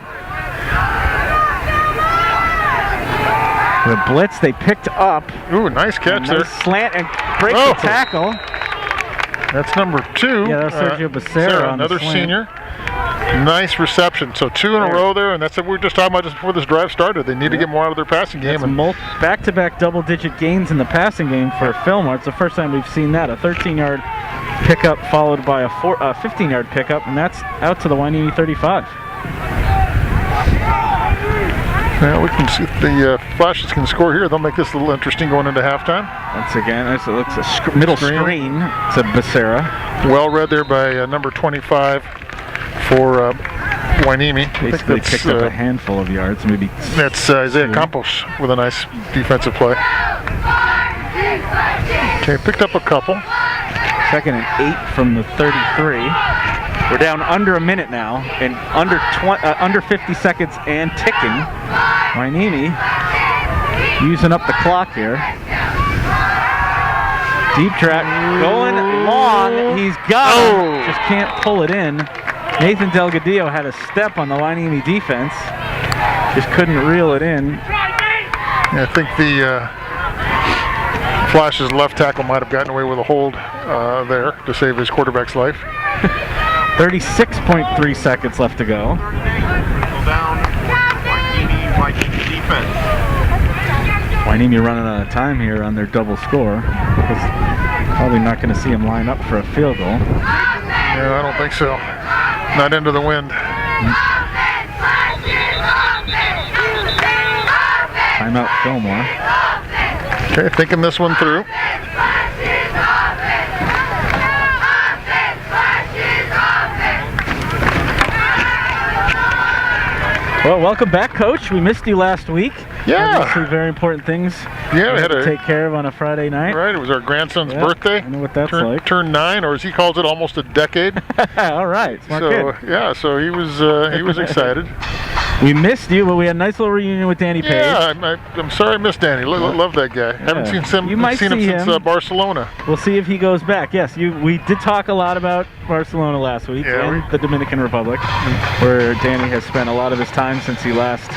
The blitz they picked up. Ooh, nice catch there. Slant and break the tackle. That's number 2. Yeah, that's Sergio Becerra on another the slant. senior. Nice reception. So 2 in a row there, and that's what we were just talking about just before this drive started. They need to get more out of their passing game. That's back-to-back double-digit gains in the passing game for Fillmore. It's the first time we've seen that. A 13-yard pickup followed by a 15-yard pickup, and that's out to the Hueneme 35. Now we can see if the Flashes can score here. They'll make this a little interesting going into halftime. Once again, it looks a middle screen to Becerra. Well read there by number 25 for Hueneme. Basically picked up a handful of yards, maybe. That's Isaiah Campos with a nice defensive play. Okay, picked up a couple. 2nd and 8 from the 33. We're down under a minute now, and under 50 seconds and ticking. Hueneme using up the clock here. Deep track, going long. He's got it. Just can't pull it in. Nathan Delgadillo had a step on the Hueneme defense. Just couldn't reel it in. Yeah, I think the Flash's left tackle might have gotten away with a hold there to save his quarterback's life. 36.3 seconds left to go. Down. Vikings defense. Hueneme running out of time here on their double score. Probably not going to see him line up for a field goal. Yeah, I don't think so. Not into the wind. Timeout Fillmore. Okay, thinking this one through. Well, welcome back, Coach. We missed you last week. Yeah. Obviously, very important things. Yeah, we had to take care of on a Friday night. Right, it was our grandson's birthday. I know what that's like. Turned 9, or as he calls it, almost a decade. All right, smart kid. Yeah, so he was excited. We missed you, but we had a nice little reunion with Danny Page. Yeah, I'm sorry I missed Danny. Love that guy. Haven't seen him since Barcelona. We'll see if he goes back. Yes, we did talk a lot about Barcelona last week and the Dominican Republic, where Danny has spent a lot of his time since he last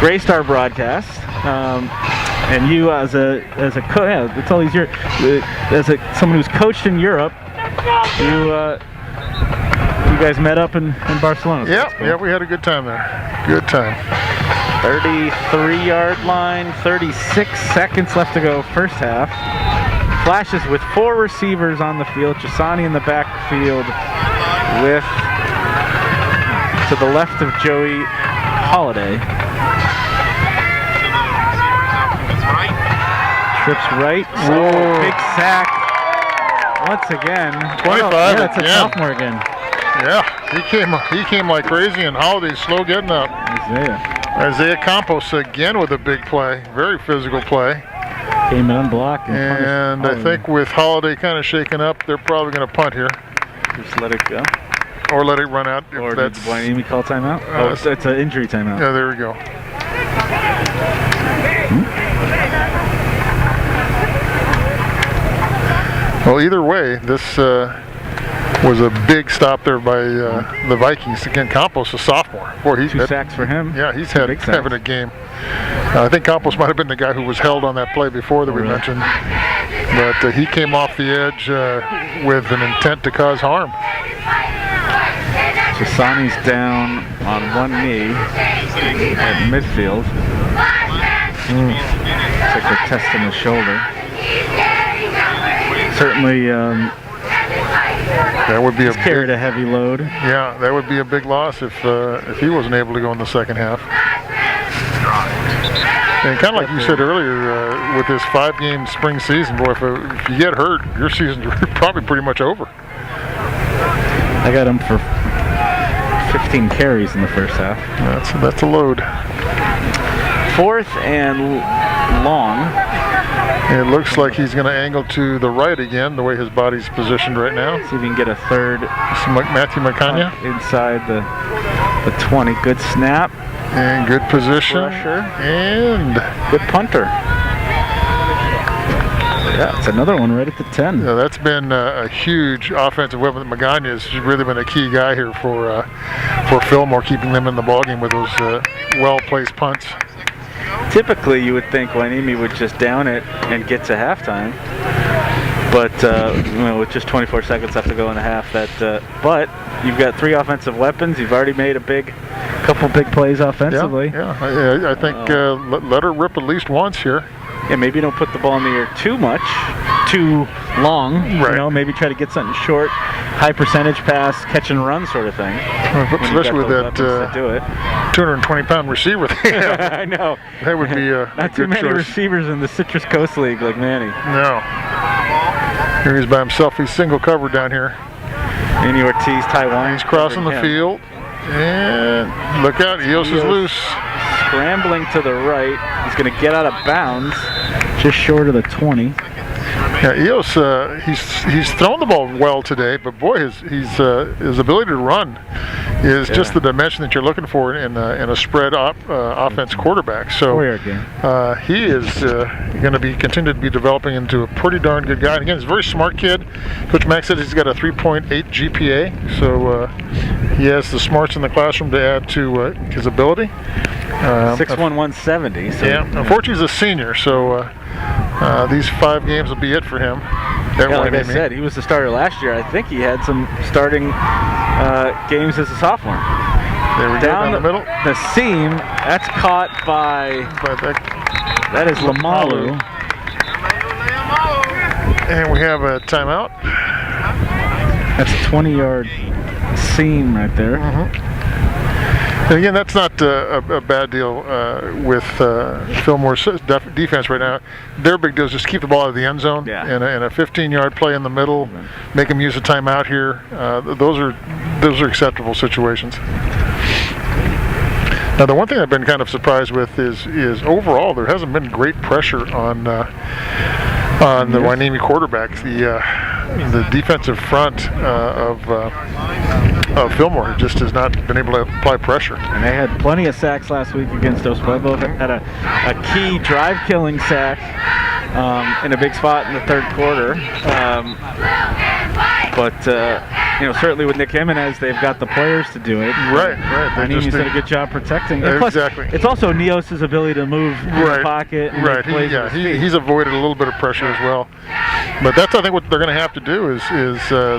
graced our broadcast. And you, as a coach, it's all these years, as someone who's coached in Europe, you guys met up in Barcelona. So yeah, we had a good time there. Good time. 33-yard line, 36 seconds left to go, first half. Flashes with 4 receivers on the field. Chisani in the backfield with, to the left of Joey Holiday. Trips right. Big sack. Once again. 25. Yeah, it's a sophomore again. Yeah, he came like crazy, and Holiday's slow getting up. Isaiah Campos again with a big play. Very physical play. Came in unblocked. And I think with Holiday kind of shaken up, they're probably going to punt here. Just let it go. Or let it run out. Or did Hueneme call timeout? It's an injury timeout. Yeah, there we go. Well, either way, this was a big stop there by the Vikings. Again, Campos, a sophomore. Boy, 2 sacks for him. Yeah, he's having a game. I think Campos might have been the guy who was held on that play before that we mentioned. But he came off the edge with an intent to cause harm. Chisani's down on one knee at midfield. Looks like they're testing the shoulder. Certainly, that would be carried a heavy load. Yeah, that would be a big loss if he wasn't able to go in the second half. And kind of like you said earlier, with this 5-game spring season, boy, if you get hurt, your season's probably pretty much over. I got him for 15 carries in the first half. That's a load. 4th and long. It looks like he's going to angle to the right again, the way his body's positioned right now. See if he can get a third. Matthew Macania. Inside the 20. Good snap. And good position. Pressure. And good punter. Yeah, it's another one right at the 10. Yeah, that's been a huge offensive weapon. Magana has really been a key guy here for Fillmore, keeping them in the ballgame with those well-placed punts. typically you would think Hueneme would just down it and get to halftime. But with just 24 seconds left to go in the half, but you've got 3 offensive weapons. You've already made a couple big plays offensively. Yeah. I think let her rip at least once here. Yeah, maybe you don't put the ball in the air too long. Right. You know, maybe try to get something short, high percentage pass, catch and run sort of thing. Especially with that do it. 220-pound receiver. I know. That would be a not too good many choice. receivers in the Citrus Coast League like Manny. No. Here he's by himself. He's single covered down here. Manny Ortiz, Taiwan. He's crossing the field. And look out, Eos is loose. Scrambling to the right. He's going to get out of bounds just short of the 20. Yeah, Eos, he's thrown the ball well today, but boy, his ability to run is just the dimension that you're looking for in a spread offense quarterback. So he is going to continue to be developing into a pretty darn good guy. And again, he's a very smart kid. Coach Mack said he's got a 3.8 GPA, so he has the smarts in the classroom to add to his ability. 6'1", 170. So, yeah, unfortunately he's a senior, so these 5 games will be it for him. Like I said, he was the starter last year. I think he had some starting games as a sophomore. There we go, down the middle. The seam, that's caught by that is Lamalu. And we have a timeout. That's a 20-yard seam right there. And again, that's not a bad deal with Fillmore's defense right now. Their big deal is just keep the ball out of the end zone and a 15-yard play in the middle, make them use a timeout here. Those are acceptable situations. Now, the one thing I've been kind of surprised with is overall there hasn't been great pressure on the Hueneme quarterbacks. The defensive front of Fillmore just has not been able to apply pressure. And they had plenty of sacks last week against Dos Pueblos. Had a key drive-killing sack in a big spot in the third quarter. Certainly with Nick Jimenez, they've got the players to do it. Right. Hueneme's done a good job protecting. Exactly. It's also Neos' ability to move in the pocket. And make plays he's avoided a little bit of pressure as well. But that's, I think, what they're going to have to do is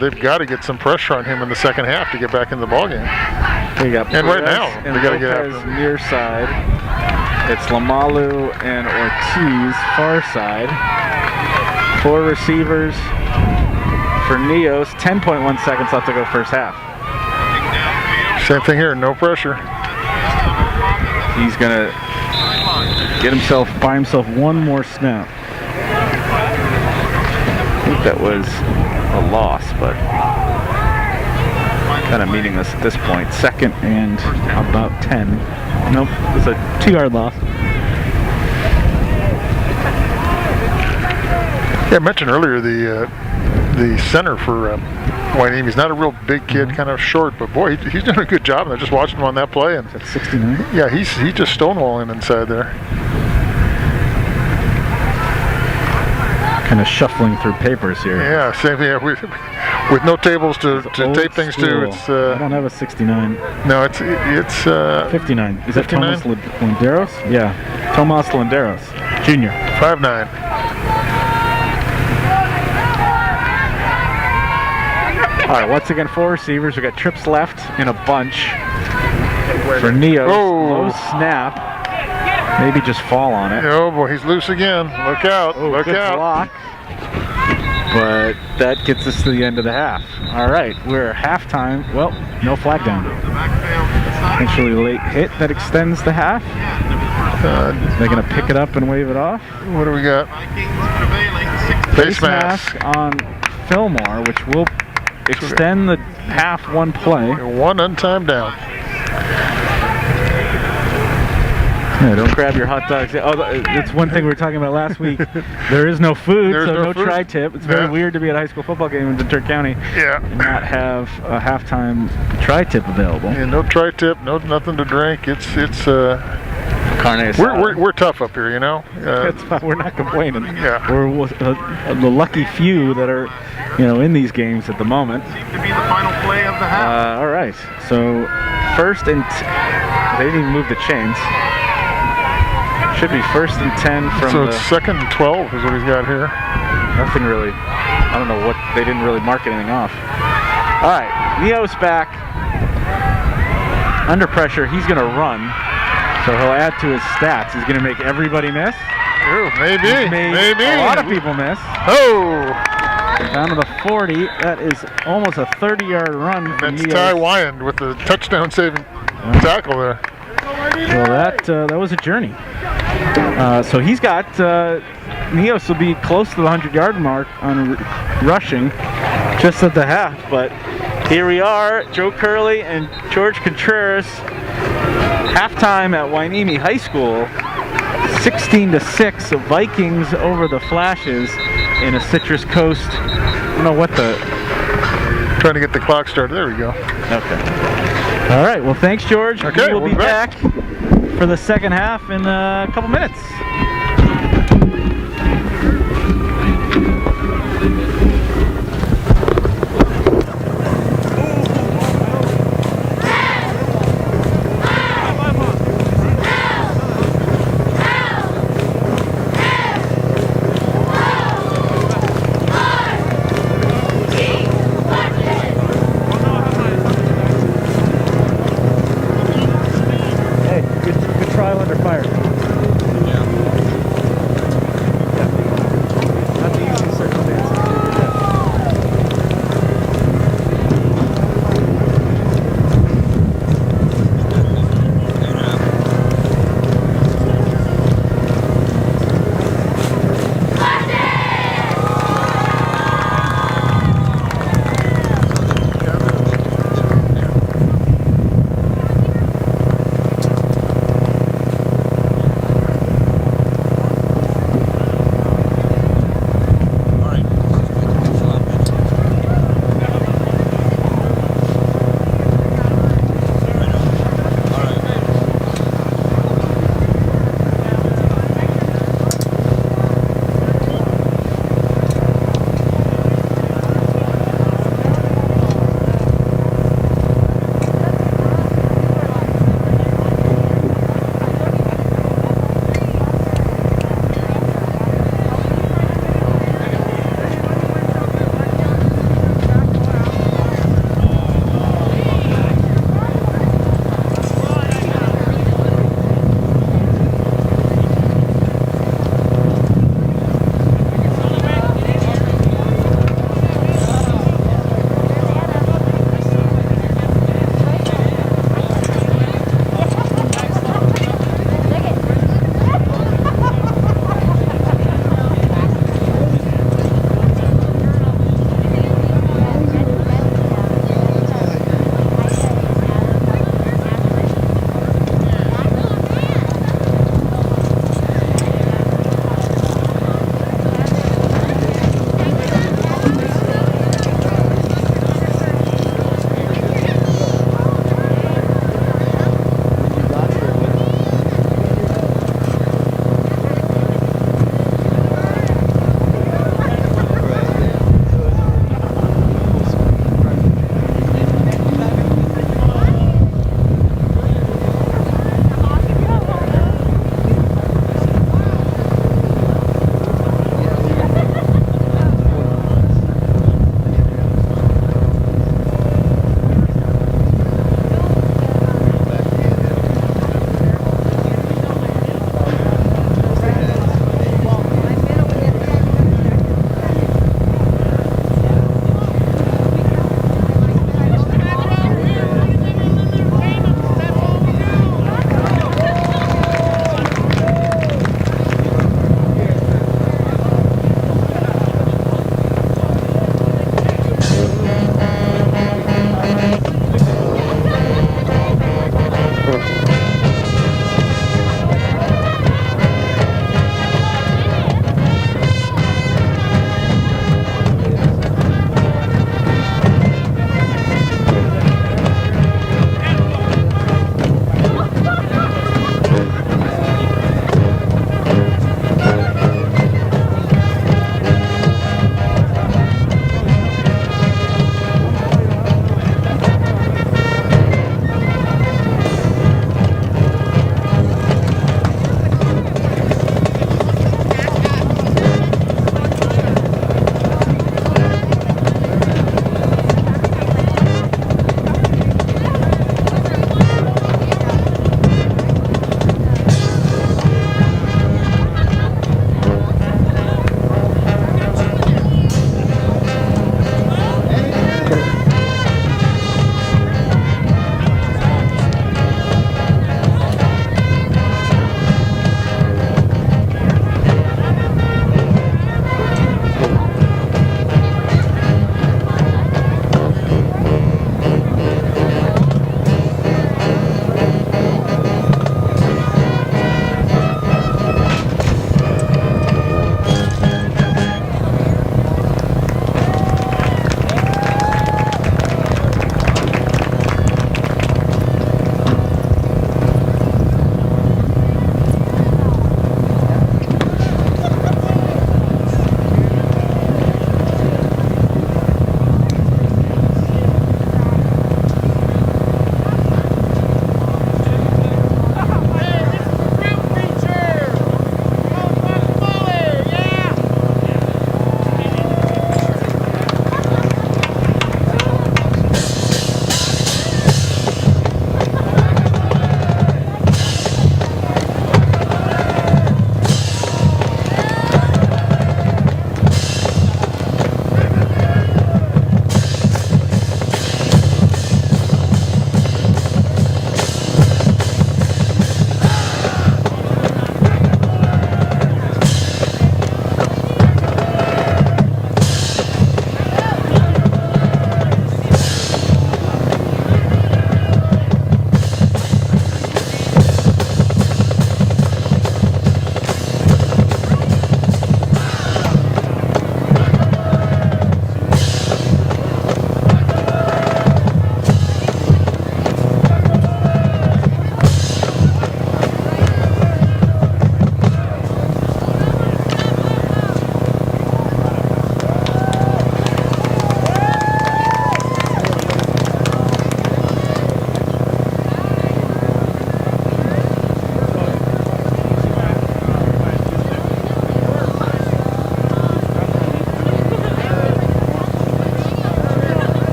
they've got to get some pressure on him in the second half to get back in the ballgame. And right now, they got to get after him. Near side. It's Lamalu and Ortiz, far side. 4 receivers for Neos. 10.1 seconds left to go first half. Same thing here, no pressure. He's going to buy himself one more snap. I think that was a loss, but kind of meaningless at this point. 2nd and about 10. Nope, it's a 2-yard loss. Yeah, I mentioned earlier the center for Hueneme. He's not a real big kid, kind of short, but boy, he's doing a good job. And I just watched him on that play. And that's 69. Yeah, he's just stonewalling inside there. Kind of shuffling through papers here. Yeah, same thing. With no tables to tape things to. It's I don't have a 69. No, it's 59. Is 59? that Tomas Landeros? Yeah, Tomas Landeros, Jr. 5'9". All right, once again, 4 receivers. We got trips left in a bunch for Neos. Low snap. Maybe just fall on it. Oh boy, he's loose again. Look out! Look out! Block. But that gets us to the end of the half. All right, we're at halftime. Well, no flag down. Potentially late hit that extends the half. They're gonna pick it up and wave it off. What do we got? Face mask on Fillmore, which will extend the half one play. 1 untimed down. Yeah, don't grab your hot dogs. Oh, that's one thing we were talking about last week. There is no food, so no tri-tip. It's very weird to be at a high school football game in Ventura County and not have a halftime tri-tip available. Yeah, no tri-tip, nothing to drink. It's carne asada. We're tough up here, you know. We're not complaining. Yeah, we're the lucky few that are, in these games at the moment. Seemed to be the final play of the half. All right, so first and they didn't even move the chains. Should be 1st and 10 from So the... it's 2nd and 12 is what he's got here. Nothing really. I don't know what, they didn't really mark anything off. All right, Neo's back. Under pressure, he's going to run. So he'll add to his stats. He's going to make everybody miss. Ooh, maybe. A lot of people miss. Oh! Down to the 40. That is almost a 30-yard run from That's Neo. Ty Wyand with the touchdown saving tackle there. Well, that was a journey. So he's got Neos will be close to the 100-yard mark on rushing, just at the half. But here we are, Joe Curley and George Contreras, halftime at Hueneme High School, 16-6. Vikings over the Flashes in a Citrus Coast. I don't know what the. Trying to get the clock started. There we go. Okay. All right. Well, thanks, George. Okay, We'll be we're back for the second half in a couple minutes. Good trial under fire. Yeah. Not the easiest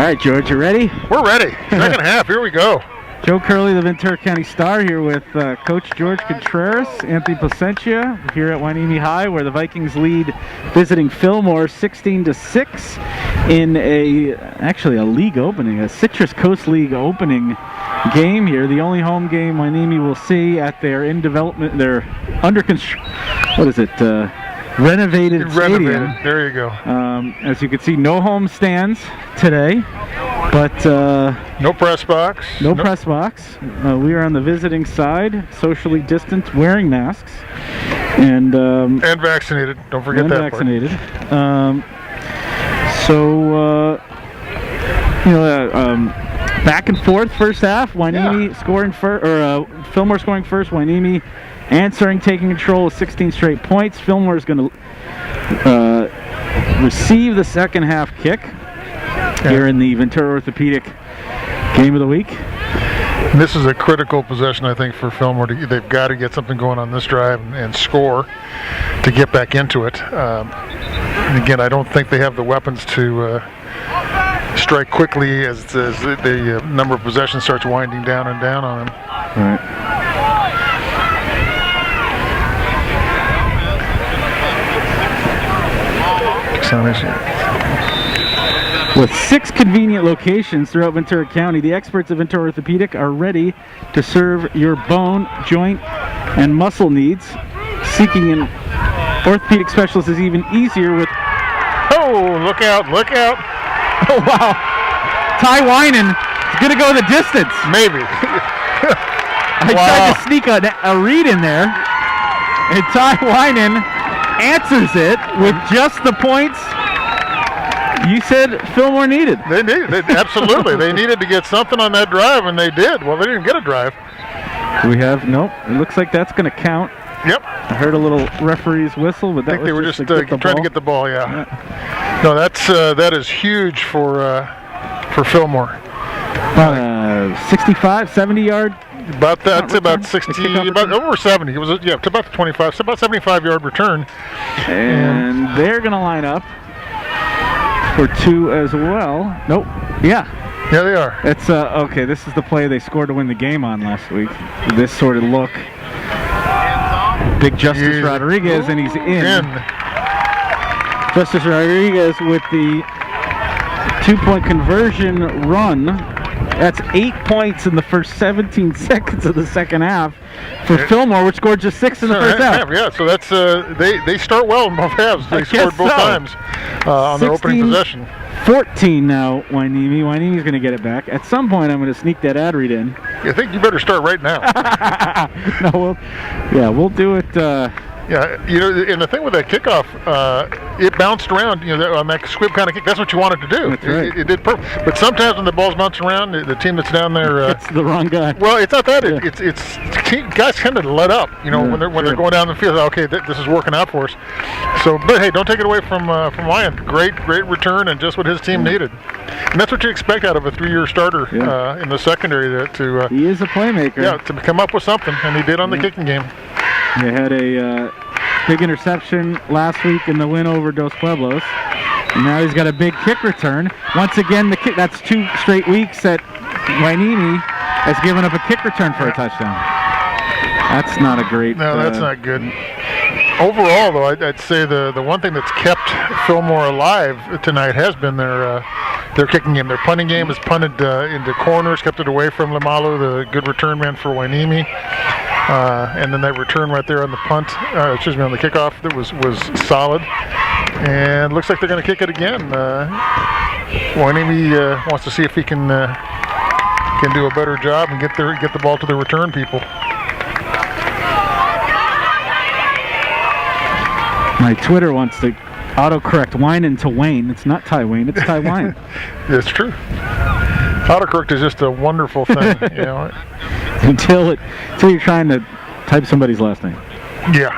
right, George, you ready? We're ready. Second half, here we go. Joe Curley, the Ventura County Star, here with Coach George Contreras, Anthony Placentia, here at Hueneme High, where the Vikings lead visiting Fillmore 16-6 in actually a league opening, a Citrus Coast League opening game here. The only home game Hueneme will see at their under construction, renovated stadium. There you go. As you can see, no home stands today, but no press box. No press box. We are on the visiting side, socially distanced, wearing masks, and vaccinated. Don't forget that vaccinated. part. Back and forth first half. Hueneme scoring first, or Fillmore scoring first. Hueneme answering, taking control of 16 straight points. Fillmore is going to receive the second half kick here in the Ventura Orthopedic game of the week. And this is a critical possession, I think, for Fillmore. They've got to get something going on this drive and score to get back into it. And again, I don't think they have the weapons to strike quickly as the number of possessions starts winding down and down on them. All right. With 6 convenient locations throughout Ventura County, the experts of Ventura Orthopedic are ready to serve your bone, joint, and muscle needs. Seeking an orthopedic specialist is even easier with... Oh, look out, look out. Oh, wow. Ty Winan is going to go the distance. Maybe. I tried to sneak a read in there, and Ty Winan answers it with just the points you said Fillmore needed. They needed, absolutely. They needed to get something on that drive, and they did. Well, they didn't get a drive. We have, nope, it looks like that's going to count. Yep. I heard a little referee's whistle, but I think they were just trying to get the ball, yeah. No, that is huge for Fillmore. 65, 70 yard. About that, it's about 60, about over 70. It was to about the 25, so about 75-yard return. And they're going to line up for 2 as well. Nope. Yeah. Yeah, they are. It's okay. This is the play they scored to win the game on last week. This sort of look. Big Justice Rodriguez, and he's in. Justice Rodriguez with the 2-point conversion run. That's 8 points in the first 17 seconds of the second half for Fillmore, which scored just 6 in the first half. Yeah, so that's they start well in both halves. They scored both times on their opening possession. 14 now, Hueneme. Hueneme's going to get it back. At some point, I'm going to sneak that ad read in. I think you better start right now. No, we'll do it. Yeah, and the thing with that kickoff, it bounced around, on that squib kind of kick. That's what you wanted to do. That's right. It did perfect. But sometimes when the ball's bouncing around, the team that's down there... it's the wrong guy. Well, it's not that. It's guys kind of let up, when they're going down the field. Okay, this is working out for us. So, but hey, don't take it away from Ryan. Great return and just what his team needed. And that's what you expect out of a 3-year starter in the secondary. He is a playmaker. Yeah, to come up with something, and he did on the kicking game. They had a big interception last week in the win over Dos Pueblos. And now he's got a big kick return. Once again, the kick, that's 2 straight weeks that Hueneme has given up a kick return for a touchdown. That's not a great... No, that's not good. Overall, though, I'd say the one thing that's kept Fillmore alive tonight has been their kicking game. Their punting game has punted into corners, kept it away from Lamalu, the good return man for Hueneme. And then that return right there on the punt, on the kickoff, that was solid. And looks like they're going to kick it again. Hueneme wants to see if he can do a better job and get the ball to the return people. My Twitter wants to autocorrect Winan to Wayne. It's not Ty Wayne, it's Ty Wine. It's true. Autocorrect is just a wonderful thing, Until you're trying to type somebody's last name. Yeah.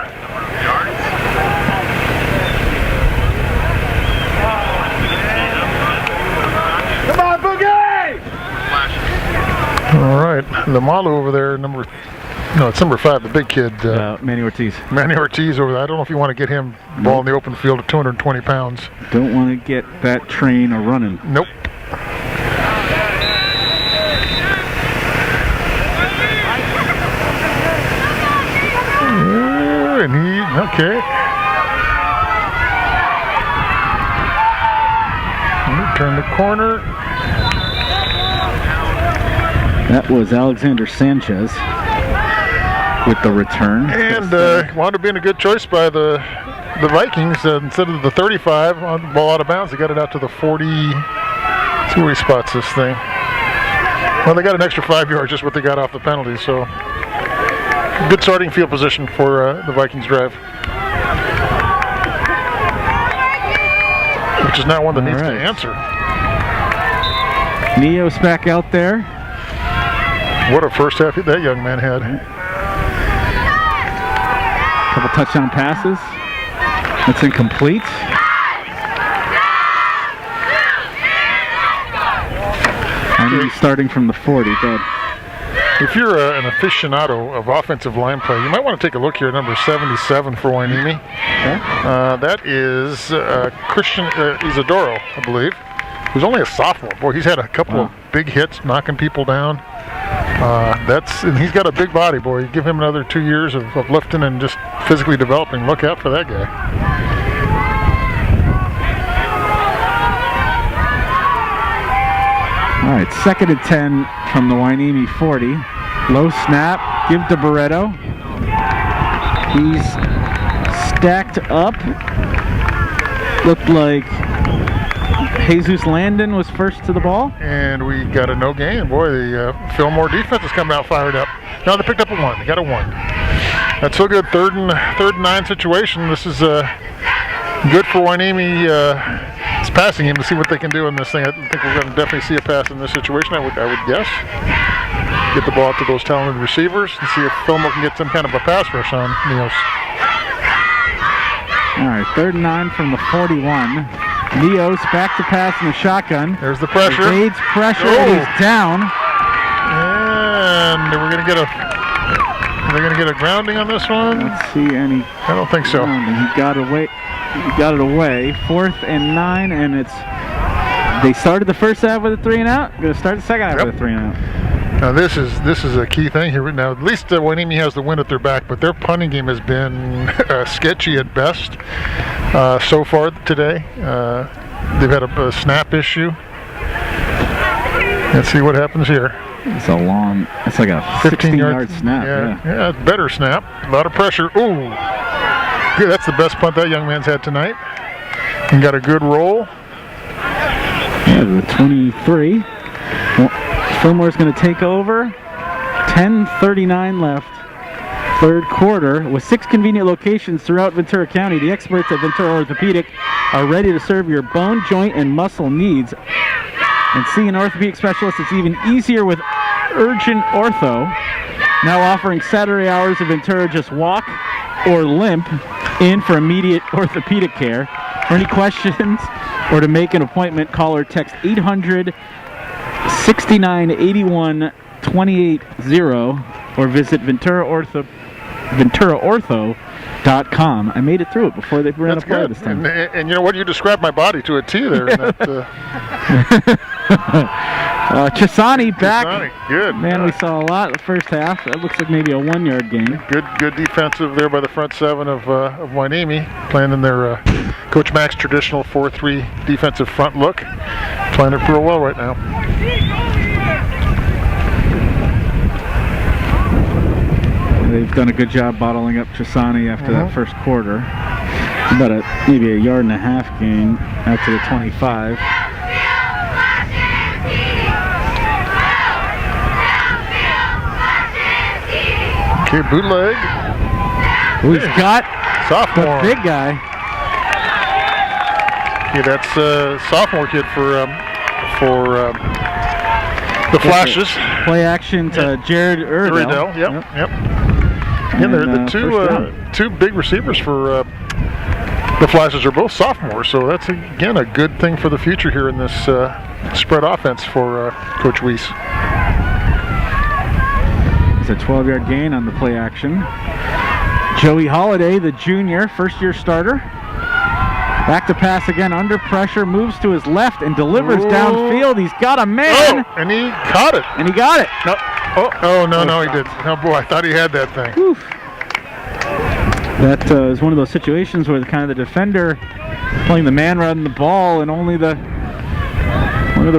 Come on, Boogie! All right, Lamalu over there, it's number 5, the big kid. Manny Ortiz. Manny Ortiz over there. I don't know if you want to get him ball in the open field at 220 pounds. Don't want to get that train a running. Nope. Okay. Turn the corner. That was Alexander Sanchez with the return. And wound up being a good choice by the Vikings. Instead of the 35 on the ball out of bounds, they got it out to the 40. Let's see where he spots this thing. Well, they got an extra 5 yards, just what they got off the penalty. So good starting field position for the Vikings drive, which is now one that needs to answer. Neo's back out there. What a first half that young man had. Couple touchdown passes. That's incomplete. And he's starting from the 40. Good. If you're an aficionado of offensive line play, you might want to take a look here at number 77 for Hueneme. Okay. That is Christian Isidoro, I believe, who's only a sophomore. Boy, he's had a couple of big hits, knocking people down. And he's got a big body, boy. You give him another 2 years of lifting and just physically developing. Look out for that guy. All right, 2nd and 10 from the Hueneme 40. Low snap, give to Barreto. He's stacked up. Looked like Jesus Landon was first to the ball. And we got a no gain. Boy, the Fillmore defense is coming out fired up. Now they picked up a 1. They got a 1. That's so good. Third and 9 situation. This is good for Hueneme. It's passing him to see what they can do in this thing. I think we're going to definitely see a pass in this situation, I would guess. Get the ball to those talented receivers and see if Fillmore can get some kind of a pass rush on Neos. All right, 3rd and 9 from the 41. Neos back to pass in the shotgun. There's the pressure. Evades pressure. And he's down. And we're going to get a grounding on this one. Let's see any. I don't think so. He got away. He got it away. 4th and 9, and they started the first half with a 3 and out. Going to start the second half with a 3 and out. Now this is a key thing here. Now at least Hueneme has the wind at their back, but their punting game has been sketchy at best so far today. They've had a snap issue. Let's see what happens here. It's like a 15-yard snap. Yeah, it's better snap. A lot of pressure. Ooh, good. That's the best punt that young man's had tonight. And got a good roll. Yeah, the 23. Fillmore's going to take over. 10:39 left. 3rd quarter. With 6 convenient locations throughout Ventura County, the experts at Ventura Orthopedic are ready to serve your bone, joint, and muscle needs. And seeing an orthopedic specialist is even easier with Urgent Ortho. Now offering Saturday hours of Ventura, just walk or limp in for immediate orthopedic care. For any questions or to make an appointment, call or text 800-6981-280 or visit VenturaOrtho.com. I made it through it before they ran a play this time. And you know what? You described my body to a T there. Chisani back. Chisani, good. Man, we saw a lot the first half. That looks like maybe a 1-yard gain. Good defensive there by the front 7 of Hueneme, playing in their Coach Mack's traditional 4-3 defensive front look. Playing it real well right now. They've done a good job bottling up Chisani after that first quarter. About maybe a 1.5 yard gain out to the 25. Okay, bootleg. He's got sophomore. The big guy. Okay, that's sophomore kid for the Flashes. Play action to Jared Urdell. Yep. And they're the two big receivers for the Flashes are both sophomores, so that's again a good thing for the future here in this spread offense for Coach Weiss. It's a 12-yard gain on the play action. Joey Holiday, the junior, first-year starter. Back to pass again, under pressure, moves to his left and delivers downfield. He's got a man. Oh, and he caught it. And he got it. No, he didn't. Oh boy, I thought he had that thing. Oof. That is one of those situations where kind of the defender playing the man rather than the ball, and only the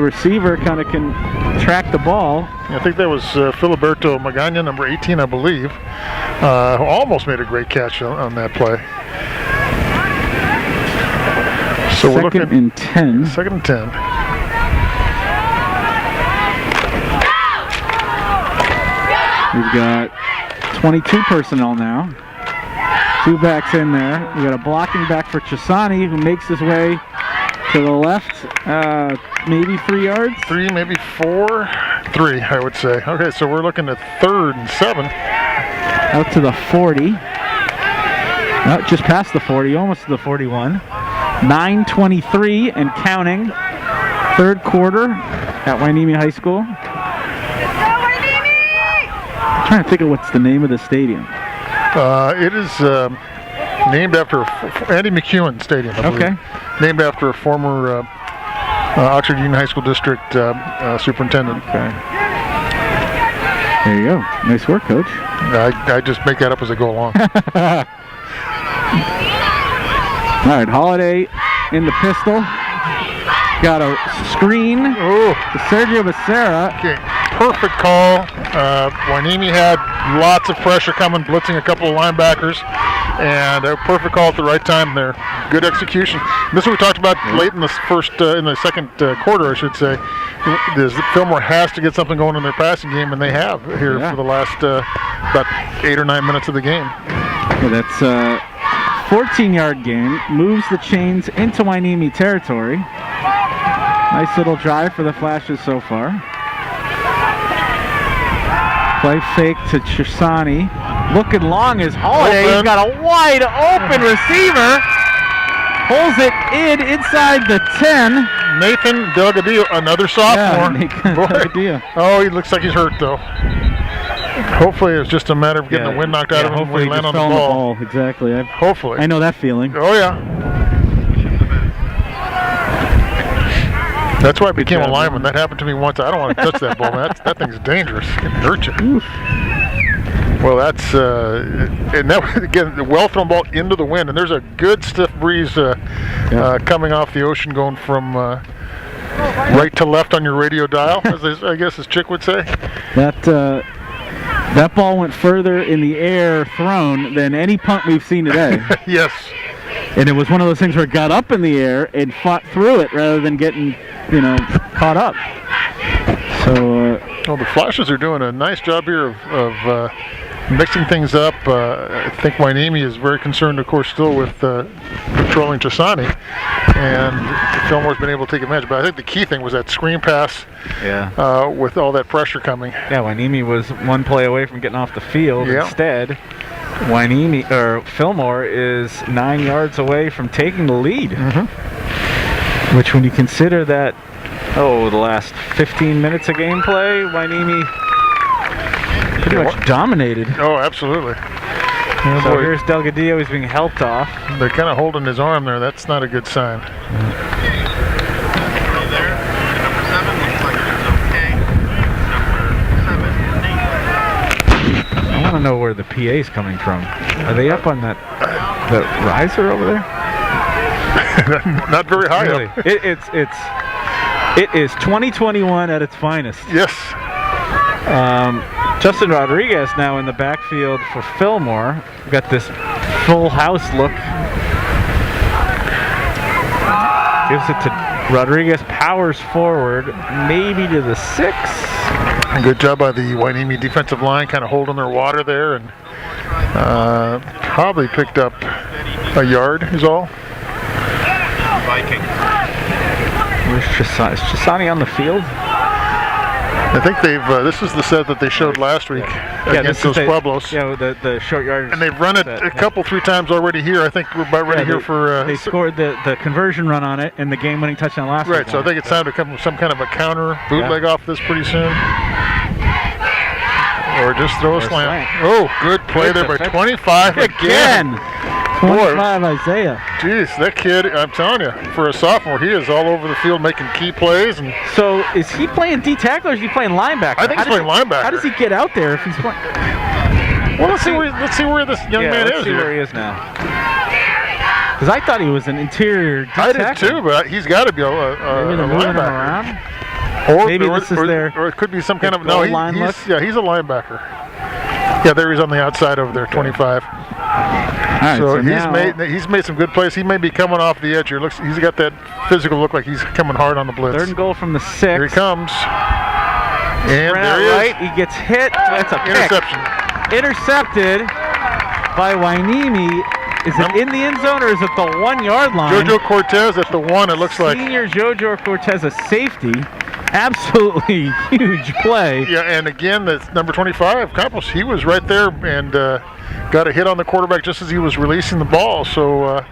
receiver kind of can track the ball. I think that was Filiberto Magana, number 18, I believe. Almost made a great catch on that play. So we're looking and 10. Second and 10. We've got 22 personnel now. 2 backs in there. We got a blocking back for Chisani, who makes his way to the left. Maybe 3 yards? 3, maybe 4. 3, I would say. Okay, so we're looking at 3rd and 7. Out to the 40. Oh, just past the 40, almost to the 41. 9:23 and counting. 3rd quarter at Hueneme High School. I'm trying to think of what's the name of the stadium. It is named after Andy McEwen Stadium, I believe. Okay. Named after a former Oxford Union High School District superintendent. Okay. There you go. Nice work, Coach. I just make that up as I go along. All right, Holiday in the pistol. Got a screen Ooh. to Sergio Becerra. Okay, perfect call. Hueneme had lots of pressure coming, blitzing a couple of linebackers, and a perfect call at the right time there. Good execution. This is what we talked about late in the second quarter, I should say. Fillmore has to get something going in their passing game, and they have here for the last about 8 or 9 minutes of the game. Yeah, that's 14-yard gain. Moves the chains into Hueneme territory. Nice little drive for the Flashes so far. Play fake to Chisani. Looking long is Holiday. He's got a wide open receiver. Pulls it inside the 10. Nathan Delgadillo, another sophomore. Yeah, Delgadillo. Oh, he looks like he's hurt though. Hopefully it's just a matter of getting the wind knocked out of him when he lands on the ball. Exactly. Hopefully. I know that feeling. Oh yeah. That's why I became a lineman. That happened to me once. I don't want to touch that ball. That thing's dangerous. It can hurt you. Oof. Well, that's and that again, the well thrown ball into the wind, and there's a good stiff breeze coming off the ocean, going from right to left on your radio dial, I guess as Chick would say. That ball went further in the air thrown than any punt we've seen today. Yes. And it was one of those things where it got up in the air and fought through it rather than getting, caught up. So. Well, the Flashes are doing a nice job here of mixing things up. I think Hueneme is very concerned, of course, still with patrolling Chisani, and Fillmore's been able to take advantage. But I think the key thing was that screen pass. Yeah. With all that pressure coming. Yeah, Hueneme was one play away from getting off the field. Yeah. Instead, Fillmore is 9 yards away from taking the lead. Mm-hmm. Which, when you consider that, the last 15 minutes of gameplay, Hueneme pretty much dominated. Oh, absolutely. So here's Delgadillo. He's being helped off. They're kind of holding his arm there. That's not a good sign. I want to know where the PA's coming from. Are they up on that riser over there? Not very high really up. It is 2021 at its finest. Yes. Justin Rodriguez now in the backfield for Fillmore. We've got this full house look. Gives it to Rodriguez, powers forward, maybe to the 6. Good job by the Hueneme defensive line, kind of holding their water there, and probably picked up a yard is all. Vikings. Where's Chisani? Is Chisani on the field? I think they've. This is the set that they showed last week against those Pueblos. Yeah, the short yardage. And they've run it a couple, 3 times already here. I think we're about ready here for. They scored the conversion run on it and the game-winning touchdown last week. Right, so I think it's time to come with some kind of a counter bootleg off this pretty soon. Or just throw a slant. Oh, good play there by 25 again. 25 Isaiah. Jeez, that kid, I'm telling you, for a sophomore, he is all over the field making key plays. And so is he playing D tackle or is he playing linebacker? I think he's playing linebacker. How does he get out there if he's playing? Well, let's see where this young man let's is see here. where he is now. Because I thought he was an interior D I did tackle. too, but he's got to be a Maybe they're moving him linebacker. around. Maybe this is their or it could be some kind of goal line look. he's a linebacker. Yeah, there he's on the outside over there, 25. All right, So now, he's made some good plays. He may be coming off the edge here. He's got that physical look like he's coming hard on the blitz. 3rd and goal from the 6. Here he comes. And Ran there out he is. right. He gets hit. That's a pick. Interception. Intercepted by Hueneme. Is it in the end zone or is it the 1 yard line? Jojo Cortez at the 1, it looks like. Senior Jojo Cortez, a safety. Absolutely huge play. Yeah, and again, that's number 25, Campos. He was right there and got a hit on the quarterback just as he was releasing the ball. So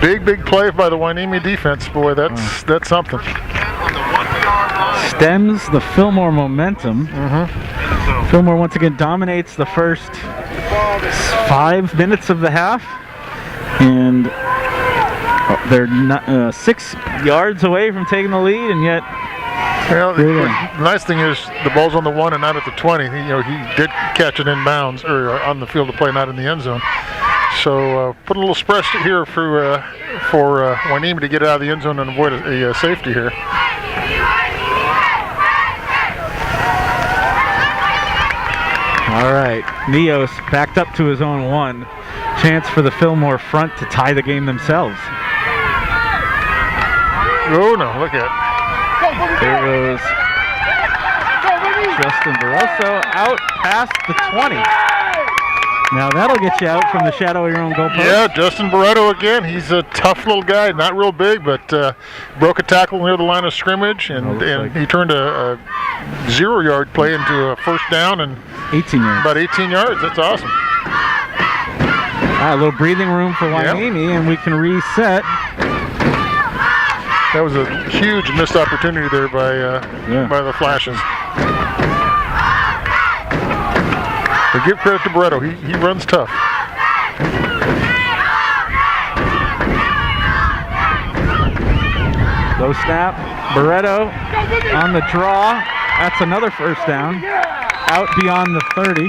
big play by the Hueneme defense. Boy, that's something. Stems the Fillmore momentum. Fillmore once again dominates the first 5 minutes of the half. And they're not, 6 yards away from taking the lead, and yet. Well, the nice thing is the ball's on the 1 and not at the 20. He did catch it in bounds or on the field of play, not in the end zone. So put a little pressure here for Hueneme to get out of the end zone and avoid a safety here. All right, Neos backed up to his own 1. Chance for the Fillmore front to tie the game themselves. Oh no, look at it. There goes Justin Barroso out past the 20. Now that'll get you out from the shadow of your own goalpost. Yeah, Justin Barreto again. He's a tough little guy, not real big, but broke a tackle near the line of scrimmage, and he turned a 0-yard play into a first down and 18 yards. About 18 yards. That's awesome. A little breathing room for Hueneme, and we can reset. That was a huge missed opportunity there by the Flashes. But give credit to Barreto. He runs tough. Low snap. Barreto on the draw. That's another first down. Out beyond the 30.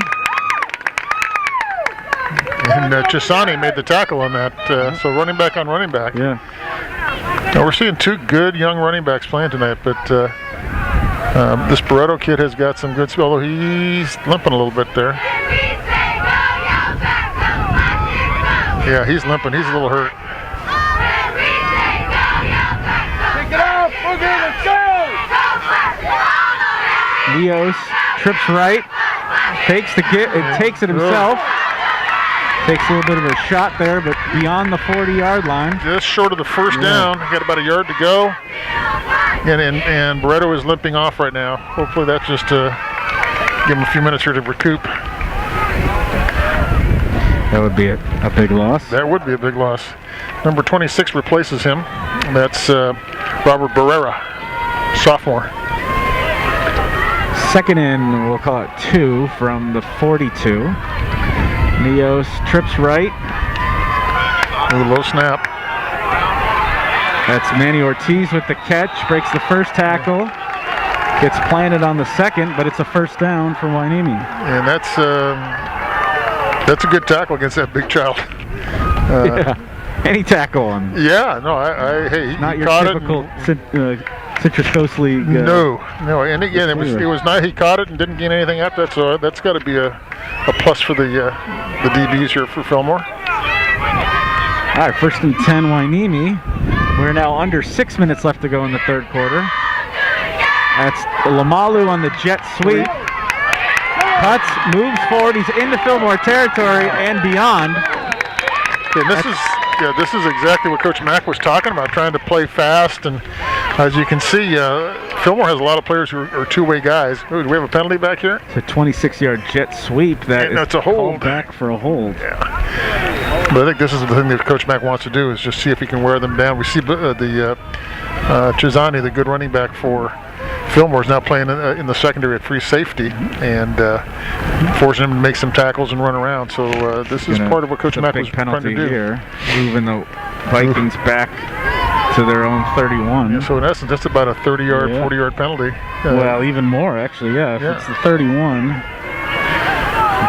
And Chisani made the tackle on that. So running back on running back. Yeah. Now we're seeing 2 good young running backs playing tonight, but this Barreto kid has got some good speed, although he's limping a little bit there. Yeah, he's limping. He's a little hurt. Pick it up. Okay, let's go. Leos trips right. Takes the get. It takes it himself. Takes a little bit of a shot there, but beyond the 40-yard line. Just short of the first down. Got about a yard to go. And Barreto is limping off right now. Hopefully that's just to give him a few minutes here to recoup. That would be a big loss. That would be a big loss. Number 26 replaces him. That's Robert Barrera, sophomore. 2nd and we'll call it 2 from the 42. Neos trips right. A low snap. That's Manny Ortiz with the catch. Breaks the first tackle. Gets planted on the 2nd, but it's a first down for Hueneme. And that's a good tackle against that big child. Any tackle on. Yeah, no, hey, he Not your caught typical it. Citrus Coast League. No, and again, it was nice. He caught it and didn't gain anything after that, so that's got to be a plus for the DBs here for Fillmore. All right, 1st and 10, Hueneme. We're now under 6 minutes left to go in the 3rd quarter. That's Lamalu on the jet sweep. Cuts, moves forward. He's into Fillmore territory and beyond. This is exactly what Coach Mack was talking about, trying to play fast. And as you can see, Fillmore has a lot of players who are two-way guys. Ooh, do we have a penalty back here? It's a 26-yard jet sweep that's a hold. Called back for a hold. Yeah. But I think this is the thing that Coach Mack wants to do, is just see if he can wear them down. We see Chisani, the good running back for Fillmore, is now playing in the secondary at free safety and forcing him to make some tackles and run around. So this is part of what Coach Mack was trying to do. Here, moving the Vikings back to their own 31. Yeah, so in essence, that's about a 30-yard, 40-yard penalty. Well, even more, actually, If it's the 31,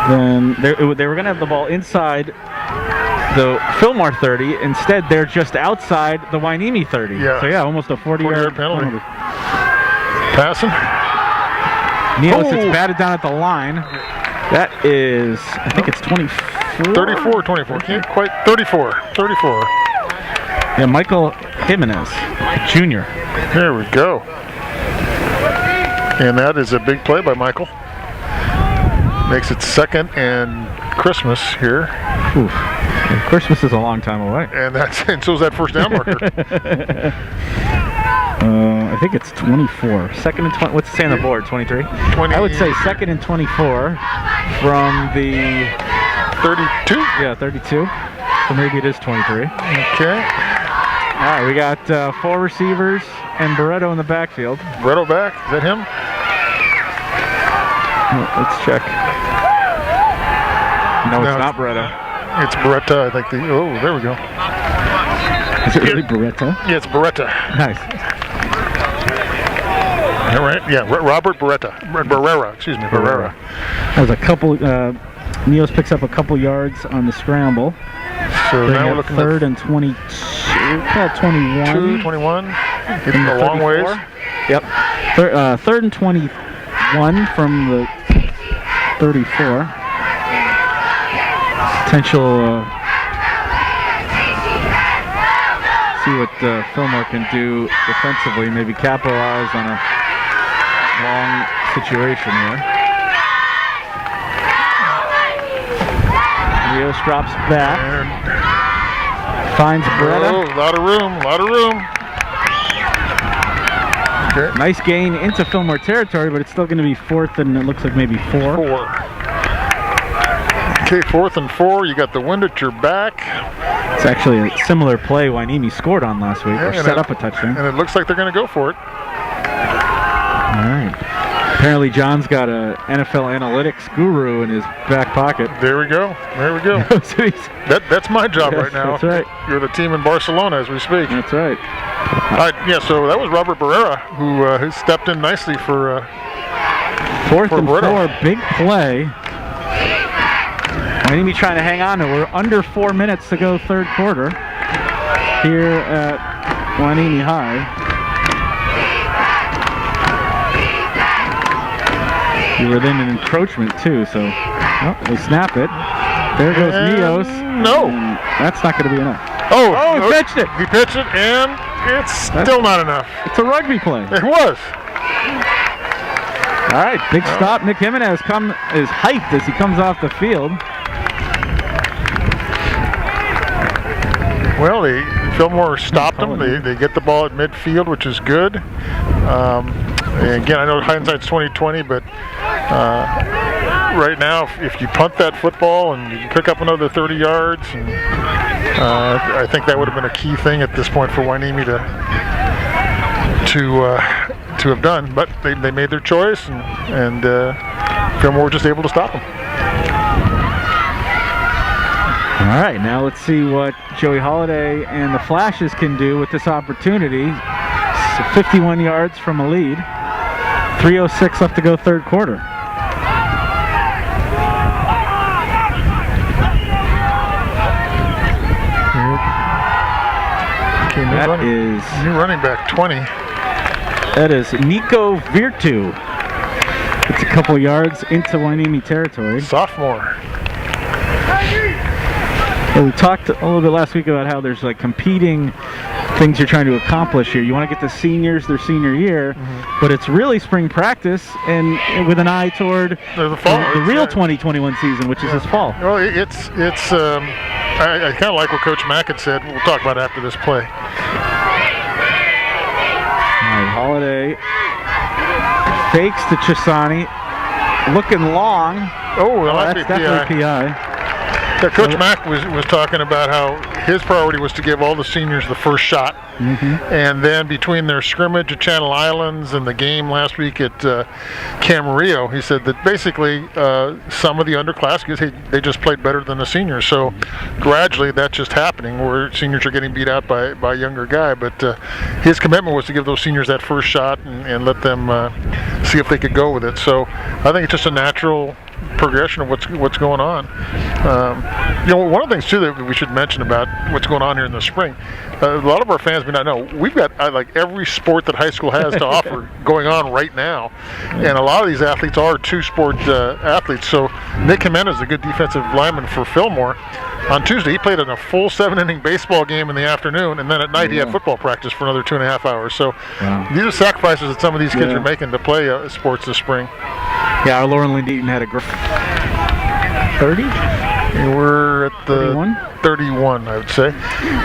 Then they were going to have the ball inside the Fillmore 30. Instead, they're just outside the Hueneme 30. Yeah. So yeah, almost a 40-yard penalty. Passing. Neos, it's batted down at the line. That is, I think it's 24. 34, 24. Can't quite. 34. 34. Yeah, Michael Jimenez, Jr. There we go. And that is a big play by Michael. Makes it second and Christmas here. Oof. And Christmas is a long time away. And so is that first down marker. I think it's 24. Second and 20. What's it say on the board? 23? 20. I would say second and 24 from the 32. Yeah, 32. So maybe it is 23. Okay. All right, we got 4 receivers and Barreto in the backfield. Barreto back. Is that him? Let's check. No, it's not Barreto. It's Beretta, I think. There we go. Is it really Barreto? Yeah, it's Beretta. Nice. All right. Yeah, Robert Barrera. Barrera. That was a couple. Neos picks up a couple yards on the scramble. So now we're looking third and 22. About 21. 21. Getting a long ways. Yep. Third and 21 from the 34. Potential. See what Fillmore can do defensively. Maybe capitalize on a long situation here. Rios drops back. Finds Beretta. Oh, a lot of room. Okay. Nice gain into Fillmore territory, but it's still going to be fourth and it looks like maybe 4. Okay, 4th and 4. You got the wind at your back. It's actually a similar play Hueneme scored on last week, or set up a touchdown. And it looks like they're going to go for it. All right. Apparently John's got a NFL analytics guru in his back pocket. There we go. That's my job right now. That's right. You're the team in Barcelona as we speak. That's right. All right, yeah, so that was Robert Barrera who stepped in nicely for 4th and Barreto. 4, big play. Hueneme trying to hang on to. We're under 4 minutes to go third quarter here at Hueneme High. We were then in encroachment too, so they snap it. There goes Neos. No. That's not going to be enough. Oh, he pitched it. He pitched it, and it's still not enough. It's a rugby play. It was. All right, big stop. Nick Jimenez is hyped as he comes off the field. Well, Fillmore stopped them. They get the ball at midfield, which is good. And again, I know hindsight's 20/20, but right now, if you punt that football and you pick up another 30 yards, and I think that would have been a key thing at this point for Hueneme to have done. But they made their choice, and Fillmore was just able to stop them. All right, now let's see what Joey Holiday and the Flashes can do with this opportunity. So 51 yards from a lead. 3:06 left to go third quarter. That is new running back 20. That is Nico Virtu. It's a couple yards into Hueneme territory. Sophomore. Well, we talked a little bit last week about how there's like competing things you're trying to accomplish here. You want to get the seniors their senior year, but it's really spring practice and with an eye toward the fall, the real 2021 season, which is this fall. Well, I kind of like what Coach Mack had said. We'll talk about it after this play. All right, Holiday fakes to Chisani, looking long. Oh, that's definitely PI. Yeah, Coach Mack was talking about how his priority was to give all the seniors the first shot. And then between their scrimmage at Channel Islands and the game last week at Camarillo, he said that basically some of the underclassmen, they just played better than the seniors. So gradually that's just happening where seniors are getting beat out by a younger guy. But his commitment was to give those seniors that first shot and let them see if they could go with it. So I think it's just a natural progression of what's going on. One of the things too that we should mention about what's going on here in the spring, a lot of our fans may not know, we've got like every sport that high school has to offer going on right now, and a lot of these athletes are two-sport athletes. So Nick Jimenez, a good defensive lineman for Fillmore, on Tuesday he played in a full 7-inning baseball game in the afternoon, and then at night he had football practice for another 2.5 hours. So these are sacrifices that some of these kids are making to play sports this spring. Yeah, our Lauren Lindeaton had a great 30? We're at the 31, I would say.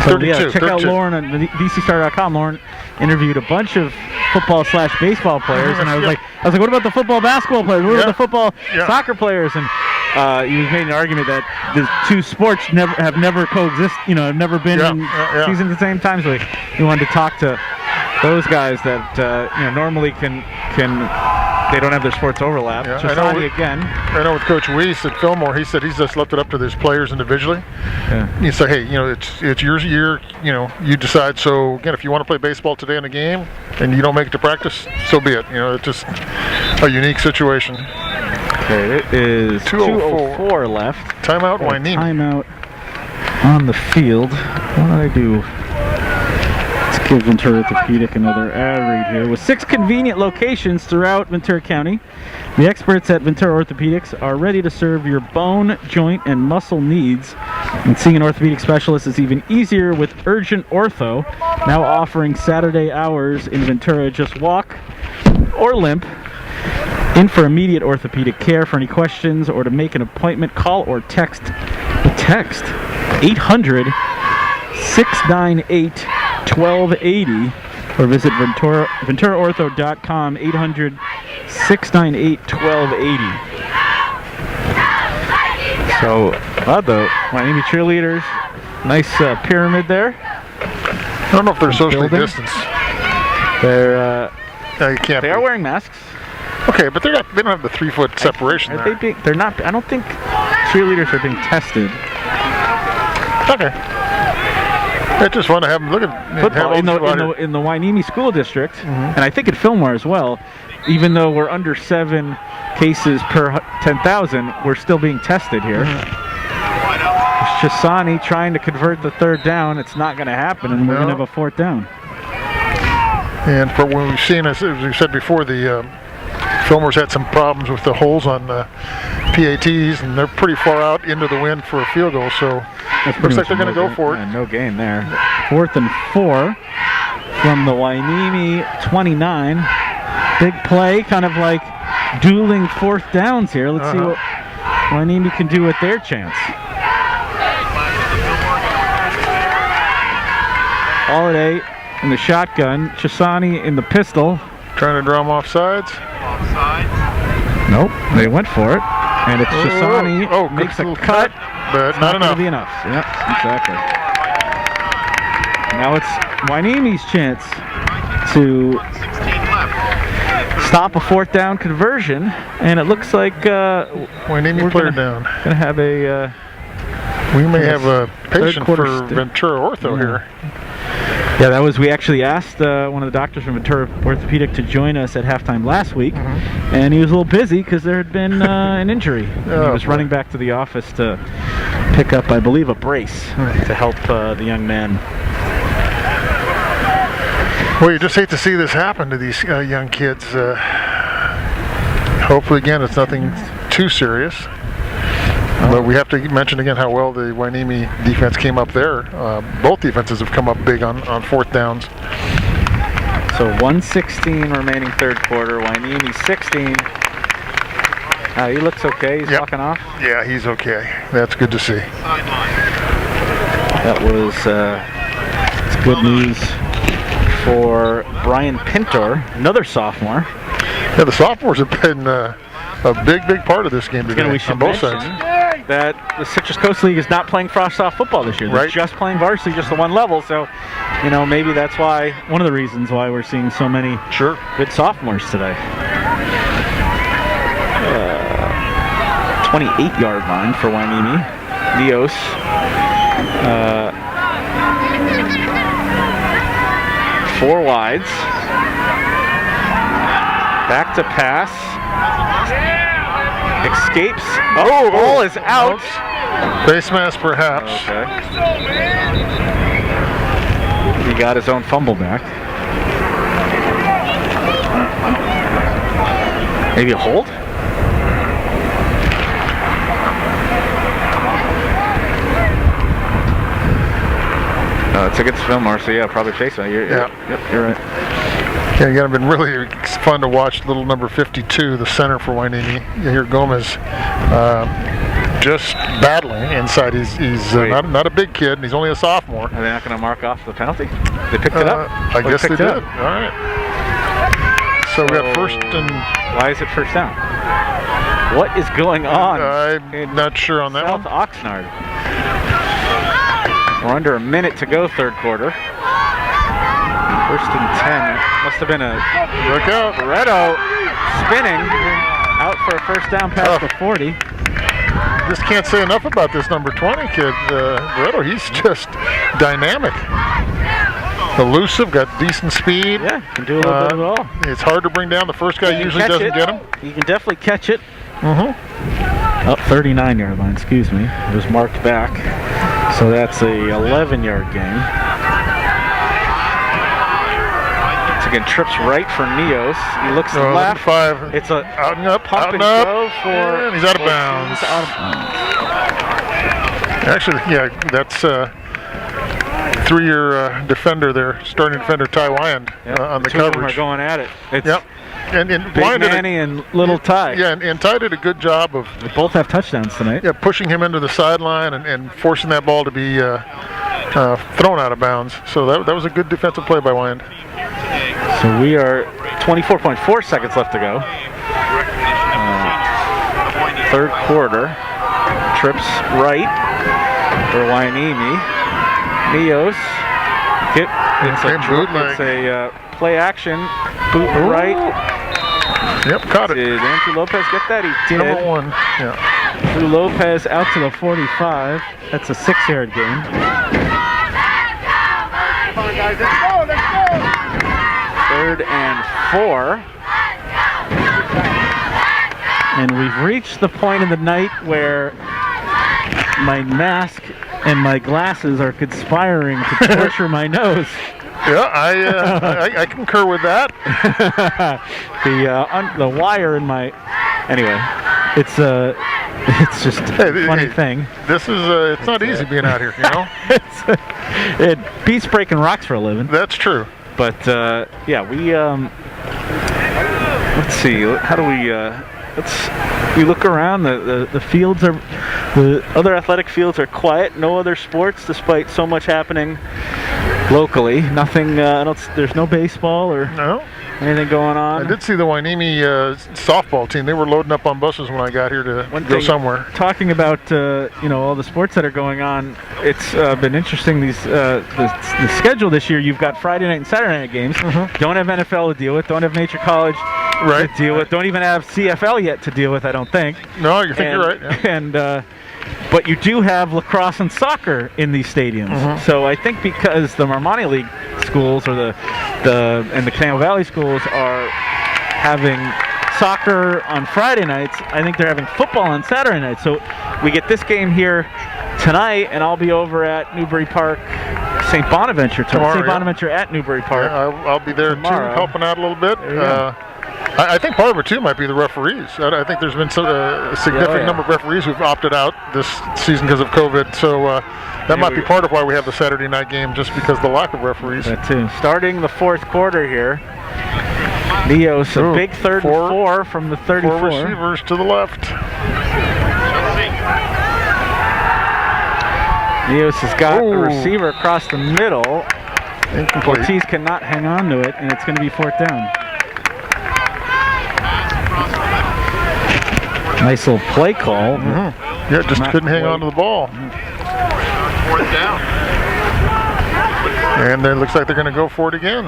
So 32. Yeah, check 32. out Lauren on VCStar.com. Lauren interviewed a bunch of football/baseball players, and I was like, what about the football/basketball players? What about the football/soccer players? And he was making an argument that the two sports have never coexist. Have never been in seasons at the same time. So he wanted to talk to those guys that normally can. They don't have their sports overlap. Yeah, I know with Coach Weiss at Fillmore, he said he's just left it up to these players individually. Yeah. He said, hey, it's your year. You decide. So again, if you want to play baseball today in a game and you don't make it to practice, so be it. It's just a unique situation. Okay, it is 2:04 left. Timeout, Hueneme. Timeout on the field. What did I do? Give Ventura Orthopedic another ad read here. With 6 convenient locations throughout Ventura County, the experts at Ventura Orthopedics are ready to serve your bone, joint, and muscle needs. And seeing an orthopedic specialist is even easier with Urgent Ortho, now offering Saturday hours in Ventura. Just walk or limp in for immediate orthopedic care. For any questions or to make an appointment, call or text 800-698-1280 or visit VenturaOrtho.com, 800-698-1280. So, the Hueneme cheerleaders, nice pyramid there. I don't know if they're socially distanced. They're you can't. They are wearing masks. Okay, but they don't have the 3-foot separation there. They're not. I don't think cheerleaders are being tested. Okay. I just want to have them look at football in the Hueneme School District, and I think at Fillmore as well. Even though we're under 7 cases per 10,000, we're still being tested here. Chisani trying to convert the 3rd down. It's not going to happen, and we're going to have a 4th down. And for when we've seen, as we said before, the Fillmore's had some problems with the holes on the PATs, and they're pretty far out into the wind for a field goal. So looks like they're going to go for it. No gain there. 4th and 4 from the Hueneme 29. Big play, kind of like dueling 4th downs here. Let's see what Hueneme can do with their chance. Holiday in the shotgun, Chisani in the pistol. Trying to draw them off sides. Nope, they went for it. And it's Chisani makes a cut, but not enough. Be enough. Yep, exactly. Now it's Hueneme's chance to stop a 4th down conversion, and it looks like Hueneme player down. Gonna have a. We may have a patient for Ventura Ortho here. Yeah, that was. We actually asked one of the doctors from Ventura Orthopedic to join us at halftime last week, and he was a little busy because there had been an injury. He was running back to the office to pick up, I believe, a brace to help the young man. Well, you just hate to see this happen to these young kids. Hopefully, again, it's nothing too serious. But we have to mention again how well the Hueneme defense came up there. Both defenses have come up big on 4th downs. So 1:16 remaining 3rd quarter. Hueneme 16. He looks okay. He's walking off. Yeah, he's okay. That's good to see. That was it's good news for Brian Pintor, another sophomore. Yeah, the sophomores have been a big part of this game today on both sides. That the Citrus Coast League is not playing frosh soft football this year. They're just playing varsity, just the one level. So, maybe that's why, one of the reasons why we're seeing so many good sophomores today. 28-yard line for Hueneme. Dios. 4 wides. Back to pass. Escapes. Oh, ball is out. Face mask, perhaps. Okay. He got his own fumble back. Maybe a hold? It's against Fillmore, so yeah, probably face mask. Yep, you're right. Yeah, again, it's been really fun to watch little number 52, the center for Hueneme. You hear Gomez just battling inside. He's not a big kid, and he's only a sophomore. Are they not going to mark off the penalty? They picked it up? I guess they did. All right. So we got first and... Why is it first down? What is going on? I'm not sure on that South one. Oxnard. We're under a minute to go, third quarter. First and 10. Must have been a Look out. Loretto spinning out for a first down past the 40. Just can't say enough about this number 20 kid, Loretto. He's just dynamic. Elusive, got decent speed. Yeah, can do a little bit of it all. It's hard to bring down. The first guy usually doesn't get him. You can definitely catch it. Up 39-yard line, excuse me. It was marked back. So that's a 11-yard gain. Once again, trips right for Neos. He looks left. 5. It's a out and up, pump out and and up. go for. And he's out of bounds. Actually, yeah, that's 3-year defender there, starting defender Ty Wyand on the Two of them coverage. are going at it. It's And Big Wyand did Manny and Little Ty. Yeah, and Ty did a good job of They both have touchdowns tonight. pushing him into the sideline and forcing that ball to be thrown out of bounds. So that was a good defensive play by Wyand. So we are 24.4 seconds left to go. Third quarter. Trips right for Hueneme. Neos. It's a play action. Boot right. Yep, caught it. Did Andrew Lopez get that? He did. Number 1. Yeah. Drew Lopez out to the 45. That's a 6-yard gain. Come on, guys, let's go, let's go! Third and 4. And we've reached the point in the night where my mask and my glasses are conspiring to torture my nose. Yeah, I concur with that. The wire in my... Anyway, it's just a funny thing. This is it's not easy being out here, you know. It beats breaking rocks for a living. That's true. But yeah, we let's see. How do we? We look around. The fields are, the other athletic fields are quiet. No other sports, despite so much happening locally. Nothing. There's no baseball or anything going on. I did see the Hueneme softball team. They were loading up on buses when I got here to go somewhere. Talking about all the sports that are going on, it's been interesting. The schedule this year. You've got Friday night and Saturday night games. Don't have NFL to deal with. Don't have Nature College to deal with. Don't even have CFL yet to deal with. I don't think. No, you think you're right. Yeah. And but you do have lacrosse and soccer in these stadiums. So I think because the Marmoni League schools or the Canal Valley schools are having soccer on Friday nights, I think they're having football on Saturday nights. So we get this game here tonight, and I'll be over at Newbury Park, St. Bonaventure tomorrow. St. Bonaventure at Newbury Park. Yeah, I'll be there tomorrow, too, helping out a little bit. I think part of it too might be the referees. I think there's been a significant number of referees who've opted out this season because of COVID. So that might be part of why we have the Saturday night game, just because of the lack of referees. That too. Starting the fourth quarter here. Neos, a big third and 4 from the 34. 4 receivers to the left. Neos has got a receiver across the middle. Incomplete. Ortiz cannot hang on to it, and it's going to be 4th down. Nice little play call. Yeah, just couldn't hang on to the ball. 4th down. And then it looks like they're going to go for it again.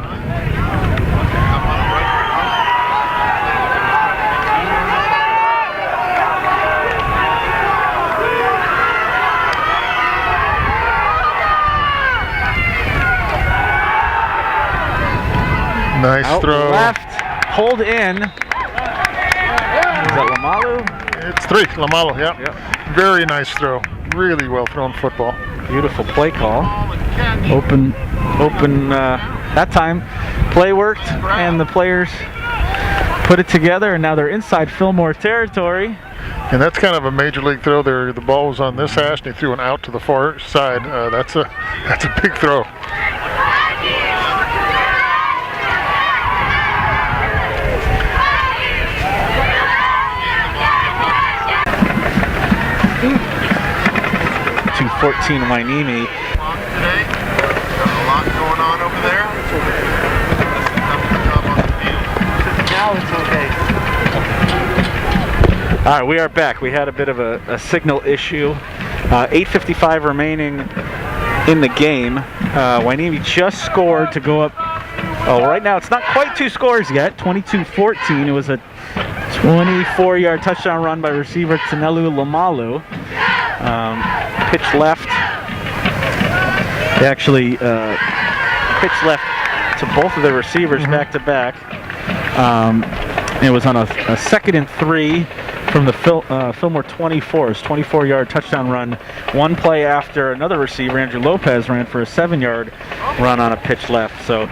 Nice Out throw. Left, hold in. Is that Lamalu? It's 3, Lamalo, yeah. Yep. Very nice throw. Really well thrown football. Beautiful play call. Open. That time, play worked, and the players put it together, and now they're inside Fillmore territory. And that's kind of a major league throw there. The ball was on this hash, and he threw an out to the far side. That's a big throw. .214 Hueneme. Today, got a lot going on over there. Now it's okay. All right, we are back. We had a bit of a signal issue. 8:55 remaining in the game. Hueneme just scored to go up. Oh, right now it's not quite 2 scores yet. 22-14. It was a 24-yard touchdown run by receiver Tanelu Lamalu. Pitch left. They actually pitched left to both of the receivers back to back. It was on a 2nd and 3 from the Fillmore 24. It's 24-yard touchdown run. One play after another receiver, Andrew Lopez, ran for a 7-yard run on a pitch left. So,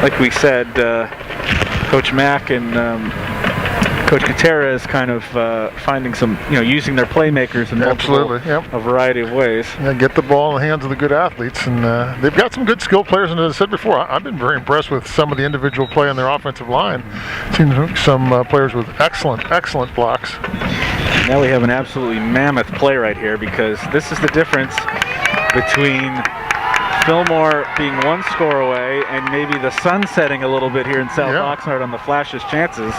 like we said, Coach Mack and Coach Gutierrez kind of finding some, using their playmakers in a variety of ways. Yeah, get the ball in the hands of the good athletes, and they've got some good skilled players. And as I said before, I've been very impressed with some of the individual play on their offensive line. Seen some players with excellent blocks. Now we have an absolutely mammoth play right here, because this is the difference between Fillmore being 1 score away and maybe the sun setting a little bit here in South Oxnard on the Flash's chances.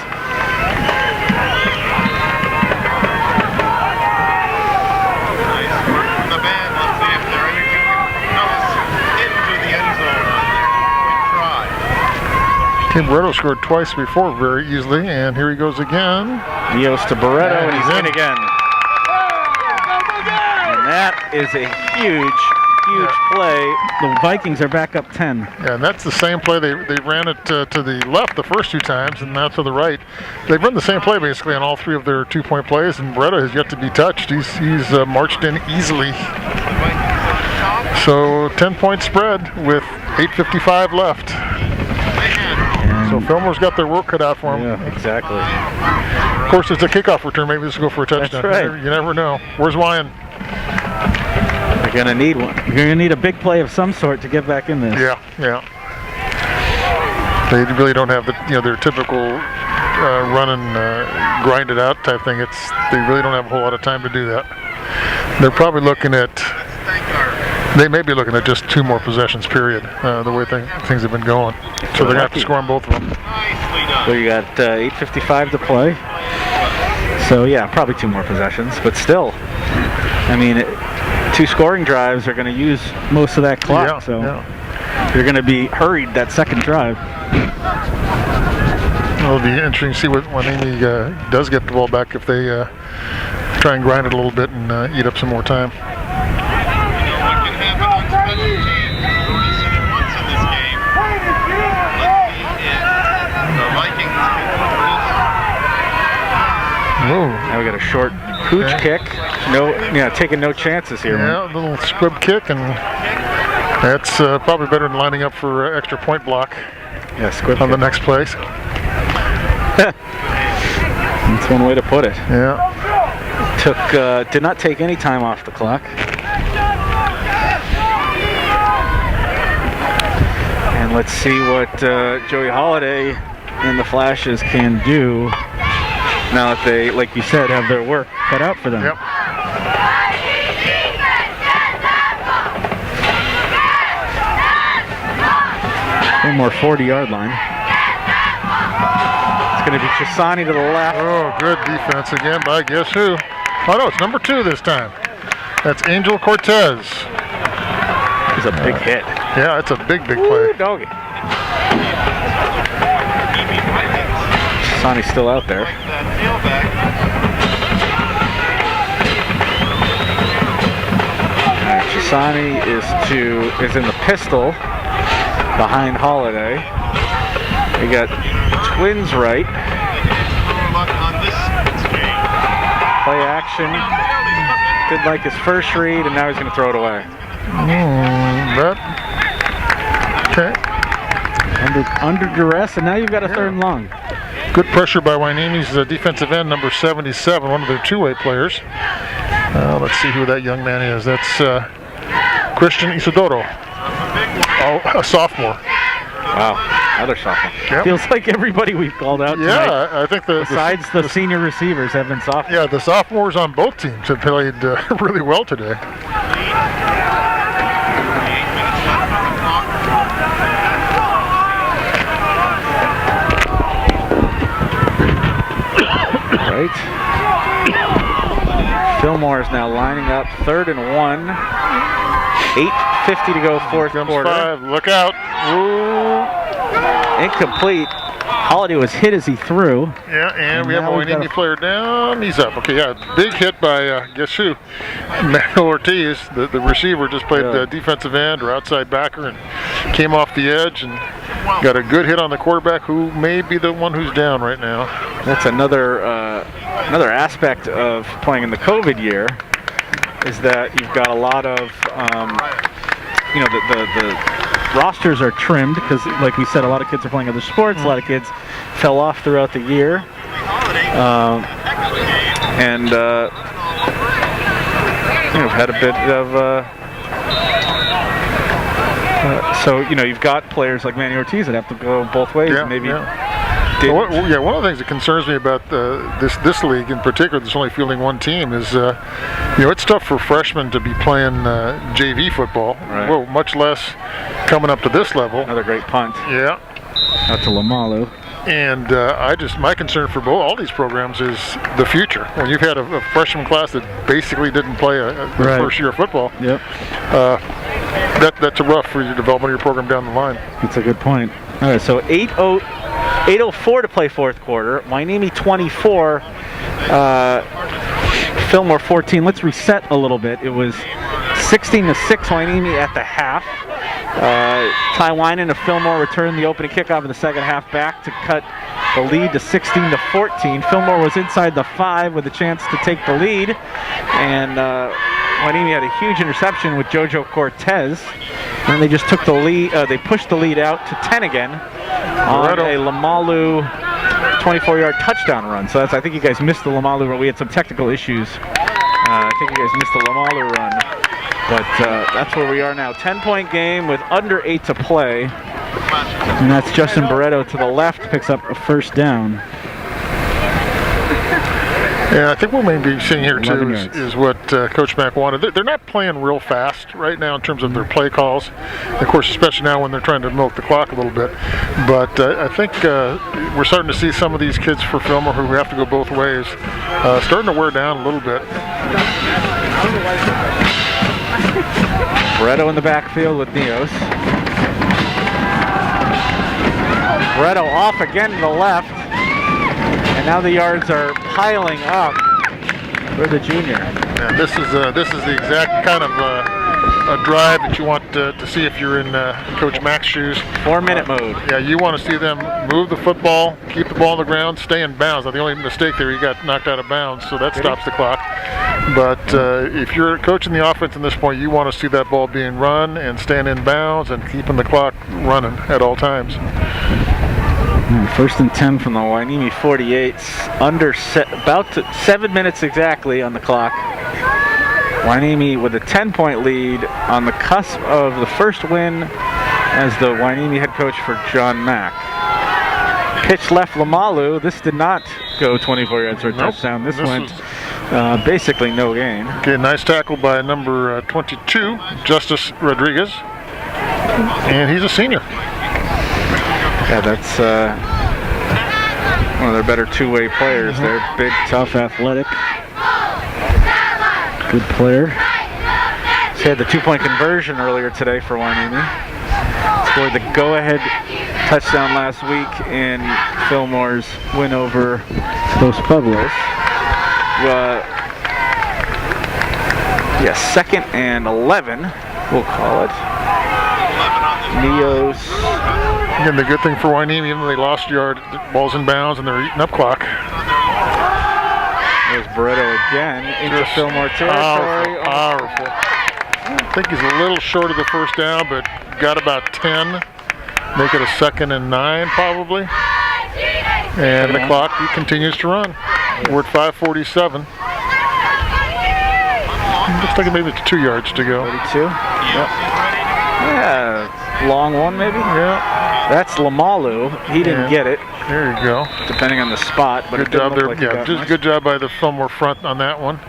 Tim Barretto scored twice before very easily, and here he goes again. Yields to Barretto, and he's in again. And that is a huge play. The Vikings are back up 10. Yeah, and that's the same play. They ran it to the left the first 2 times, and now to the right. They've run the same play basically on all 3 of their 2-point plays, and Barretto has yet to be touched. He's marched in easily. So 10-point spread with 8:55 left. So Fillmore's got their work cut out for them. Yeah, exactly. Of course, it's a kickoff return. Maybe this will go for a touchdown. That's right. You never know. Where's Wyan? You're going to need one. You're going to need a big play of some sort to get back in this. Yeah. They really don't have their typical run and grind it out type thing. They really don't have a whole lot of time to do that. They're probably looking at. They may be looking at just 2 more possessions, period, the way things have been going. So they're going to have to score on both of them. So you got 8:55 to play. So, yeah, probably 2 more possessions. But still, I mean, 2 scoring drives are going to use most of that clock. You're going to be hurried that second drive. It'll be interesting to see when Hueneme does get the ball back, if they try and grind it a little bit and eat up some more time. Now we got a short pooch kick. Taking no chances here. Yeah, a little squib kick, and that's probably better than lining up for extra point block. Yeah, squib on kick. The next place. That's one way to put it. Yeah. Did not take any time off the clock. And let's see what Joey Holiday and the Flashes can do now that they, like you said, have their work cut out for them. Yep. One more 40-yard line. It's going to be Chisani to the left. Oh, good defense again by guess who? Oh no, it's number 2 this time. That's Angel Cortez. It's a big hit. Yeah, it's a big play. Ooh, doggy. Chisani's still out there. Chisani is in the pistol behind Holiday. We got twins right. Play action. Did like his first read, and now he's going to throw it away. Okay. Under duress, and now you've got a third and long. Good pressure by Hueneme's defensive end, number 77, one of their two-way players. Let's see who that young man is. That's Christian Isidoro, a sophomore. Wow, another sophomore. Yep. Feels like everybody we've called out tonight, Yeah, I think besides the senior receivers, have been sophomores. Yeah, the sophomores on both teams have played really well today. Right. Fillmore is now lining up 3rd and 1. 8:50 to go, fourth quarter. 5, look out. Ooh. Incomplete. Holiday was hit as he threw. Yeah, and we have a now we've got Hueneme player down. He's up. Okay, yeah, big hit by, guess who? Manuel Ortiz, the receiver, just played defensive end or outside backer and came off the edge and got a good hit on the quarterback, who may be the one who's down right now. That's another aspect of playing in the COVID year, is that you've got a lot of, the rosters are trimmed because, like we said, a lot of kids are playing other sports. A lot of kids fell off throughout the year, and we've had a bit of. So you've got players like Manny Ortiz that have to go both ways. Yeah, and maybe. One of the things that concerns me about this league in particular, that's only fielding one team, is it's tough for freshmen to be playing JV football. Right. Well, much less coming up to this level. Another great punt. Yeah. Out to Lamalu. And my concern for all these programs is the future. When you've had a freshman class that basically didn't play the first year of football, Yep. That's a rough for your development of your program down the line. That's a good point. All right, so 8:04 to play fourth quarter. Hueneme 24, Fillmore 14. Let's reset a little bit. It was 16-6 Hueneme at the half. Ty Winan of Fillmore returned the opening kickoff in the second half back to cut the lead to 16-14. Fillmore was inside the 5 with a chance to take the lead, and Hueneme had a huge interception with Jojo Cortez, and they just took the lead. They pushed the lead out to 10 again on a Lamalu 24-yard touchdown run. So I think you guys missed the Lamalu run. We had some technical issues. I think you guys missed the Lamalu run. But that's where we are now. 10-point game with under 8 to play. And that's Justin Barreto to the left, picks up a first down. Yeah, I think what we're maybe seeing here too is what Coach Mack wanted. They're not playing real fast right now in terms of their play calls. Of course, especially now when they're trying to milk the clock a little bit. But I think we're starting to see some of these kids for Fillmore who have to go both ways starting to wear down a little bit. Barreto in the backfield with Neos. Barreto off again to the left. And now the yards are piling up for the junior. Yeah, this is the exact kind of a drive that you want to see if you're in Coach Mack's shoes. 4-minute mode. Yeah, you want to see them move the football, keep the ball on the ground, stay in bounds. Now, the only mistake there, he got knocked out of bounds, so that stops the clock. But if you're coaching the offense at this point, you want to see that ball being run and staying in bounds and keeping the clock running at all times. First and 10 from the Hueneme 48s, about 7 minutes exactly on the clock. Hueneme with a 10-point lead on the cusp of the first win as the Hueneme head coach for John Mack. Pitch left Lamalu. This did not go 24 yards for a touchdown. This went basically no gain. Okay, nice tackle by number 22, Justice Rodriguez. And he's a senior. Yeah, that's one of their better two-way players. They're big, tough, athletic. Good player. He had the 2-point conversion earlier today for Hueneme. Scored the go-ahead touchdown last week in Fillmore's win over Los Pueblos. Second and 11, we'll call it. Neos. Again, the good thing for Hueneme, even though they lost a yard, the ball's in bounds and they're eating up clock. There's Barreto again into Just Fillmore territory. Powerful. I think he's a little short of the first down, but got about 10. Make it a 2nd and 9 probably. And the clock continues to run. We're at 5:47. Looks like maybe it's 2 yards to go. 32. Yep. Yeah, long one maybe. Yeah. That's Lamalu. He didn't get it. There you go. Depending on the spot, but Good job there. Yeah, just good job by the Fillmore front on that one.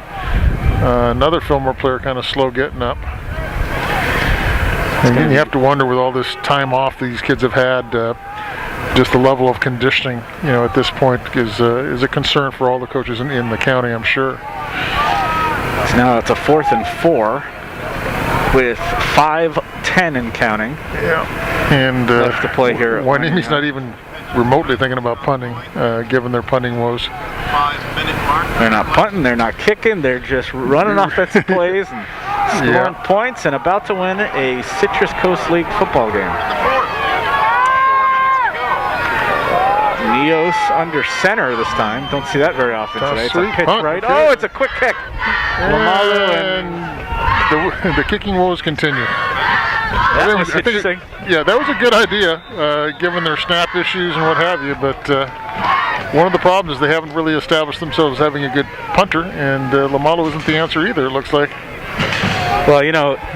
Another Fillmore player kind of slow getting up. And you have to wonder with all this time off these kids have had, just the level of conditioning, at this point is a concern for all the coaches in the county, I'm sure. So now it's a 4th and 4 with 5:10 and counting. Yeah. And left to play here. Hueneme's not even remotely thinking about punting, given their punting woes. 5-minute mark. They're not punting, they're not kicking, they're just running offensive plays and scoring points and about to win a Citrus Coast League football game. Neos under center this time. Don't see that very often today. It's a pitch right. Oh, it's a quick kick. And the kicking woes continue. That was interesting. That was a good idea, given their snap issues and what have you. But one of the problems is they haven't really established themselves as having a good punter, and Lamalu isn't the answer either, it looks like. Well,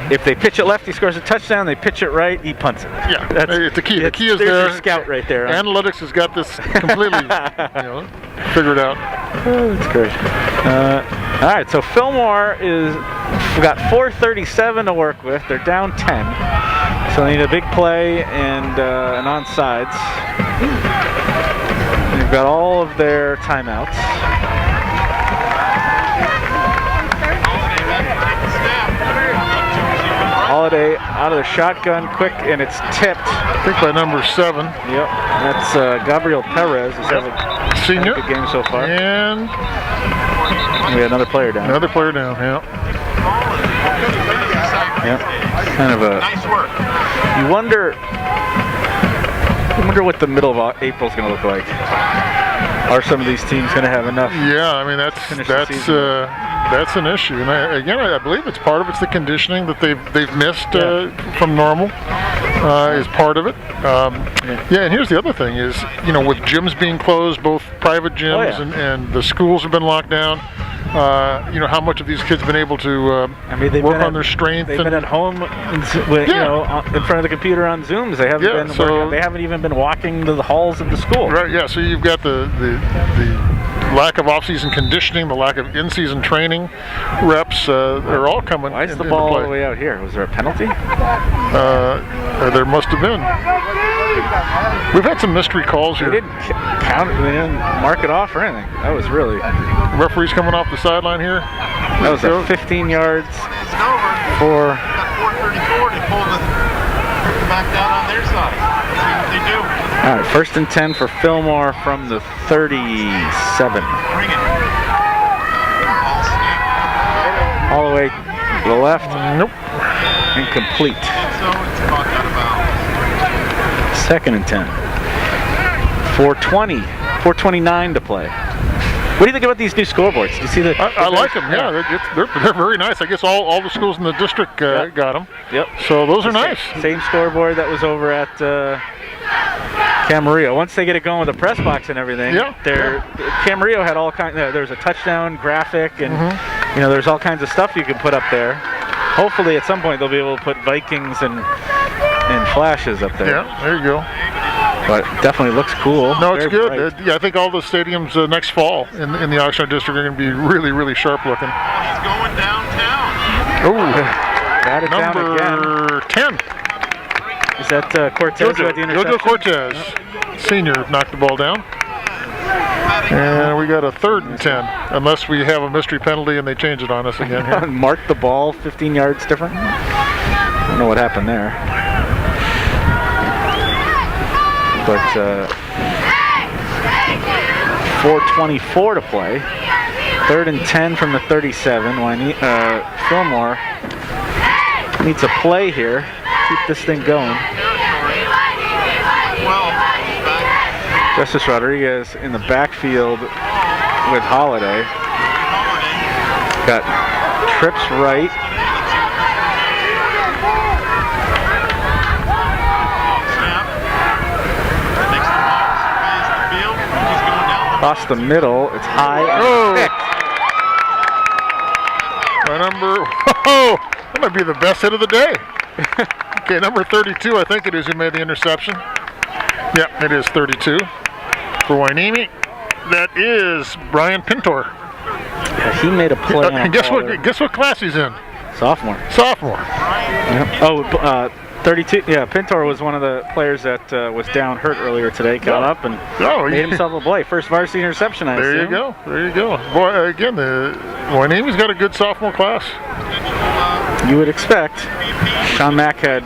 if they pitch it left, he scores a touchdown. They pitch it right, he punts it. Yeah, that's the key. The key is there's there. Your scout right there. Analytics has got this completely figured out. Oh, that's great. All right, so Fillmore we've got 4:37 to work with. They're down 10, so they need a big play and an onside. They've got all of their timeouts. Holiday out of the shotgun, quick, and it's tipped. I think by number 7. Yep, that's Gabriel Perez. He's having senior. A good game so far. And we got another player down. Another player down, yeah. Yep, kind of a... Nice work. You wonder what the middle of April is going to look like. Are some of these teams going to have enough? Yeah, I mean that's an issue, and I believe it's part of it's the conditioning that they've missed from normal is part of it. And here's the other thing is with gyms being closed, both private gyms and the schools have been locked down. How much of these kids have been able to work on their strength. They've been at home, in front of the computer on Zooms. They haven't been. They haven't even been walking to the halls of the school. Right. Yeah. So you've got the lack of off-season conditioning, the lack of in-season training reps. They're all coming. Why is the ball all the way out here? Was there a penalty? There must have been. We've had some mystery calls here. They didn't count it. They didn't mark it off or anything. That was really. Referee's coming off the sideline here. That was a 15 yards for. 4:34 to pull the back down on their side. See what they do. All right, 1st and 10 for Fillmore from the 37. Bring it. All the way to the left. Nope. Incomplete. So it's caught out of bounds. 2nd and 10. 4:29 to play. What do you think about these new scoreboards? Do you see the? I like them. Yeah, they're very nice. I guess all the schools in the district got them. Yep. So those are nice. Same scoreboard that was over at Camarillo. Once they get it going with the press box and everything, Camarillo had all kinds. There's a touchdown graphic, and there's all kinds of stuff you can put up there. Hopefully, at some point, they'll be able to put Vikings and flashes up there. Yeah, there you go. But definitely looks cool. No, it's good. I think all the stadiums next fall in the Oxnard district are going to be really, really sharp looking. He's going downtown. Oh, got it down again. Number 10. Is that Cortez who had the interception? Jojo Cortez, senior, knocked the ball down. And we got a 3rd and 10, unless we have a mystery penalty and they change it on us again here. Mark the ball 15 yards different. I don't know what happened there. But 4:24 to play. 3rd and 10 from the 37. Fillmore needs a play here. Keep this thing going. Justice Rodriguez in the backfield with Holiday. Got trips right. Snap. Takes the ball, surveys the field. He's going down the Across the middle. It's high and Oh. thick. My number, whoa, that might be the best hit of the day. Okay, number 32, I think it is, who made the interception. Yeah, it is 32 for Hueneme. That is Brian Pintor. Yeah, he made a play. on a And guess call there. what? Guess what class he's in? Sophomore. Sophomore. Yep. Oh, 32. Yeah, Pintor was one of the players that was down hurt earlier today. Got up and made himself a play. First varsity interception, I There you assume. go. There you go. Boy, again, the Hueneme's got a good sophomore class. You would expect. Sean Mack had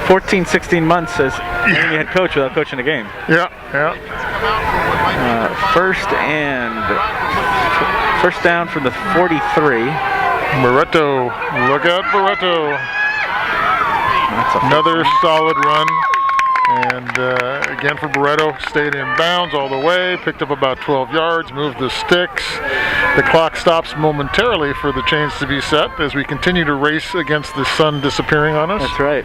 14, 16 months as Hueneme head coach without coaching a game. Yeah, yeah. First down from the 43. Barreto, look out, Barreto. That's a Another solid run. And again for Barreto, stayed in bounds all the way, picked up about 12 yards, moved the sticks. The clock stops momentarily for the chains to be set as we continue to race against the sun disappearing on us. That's right.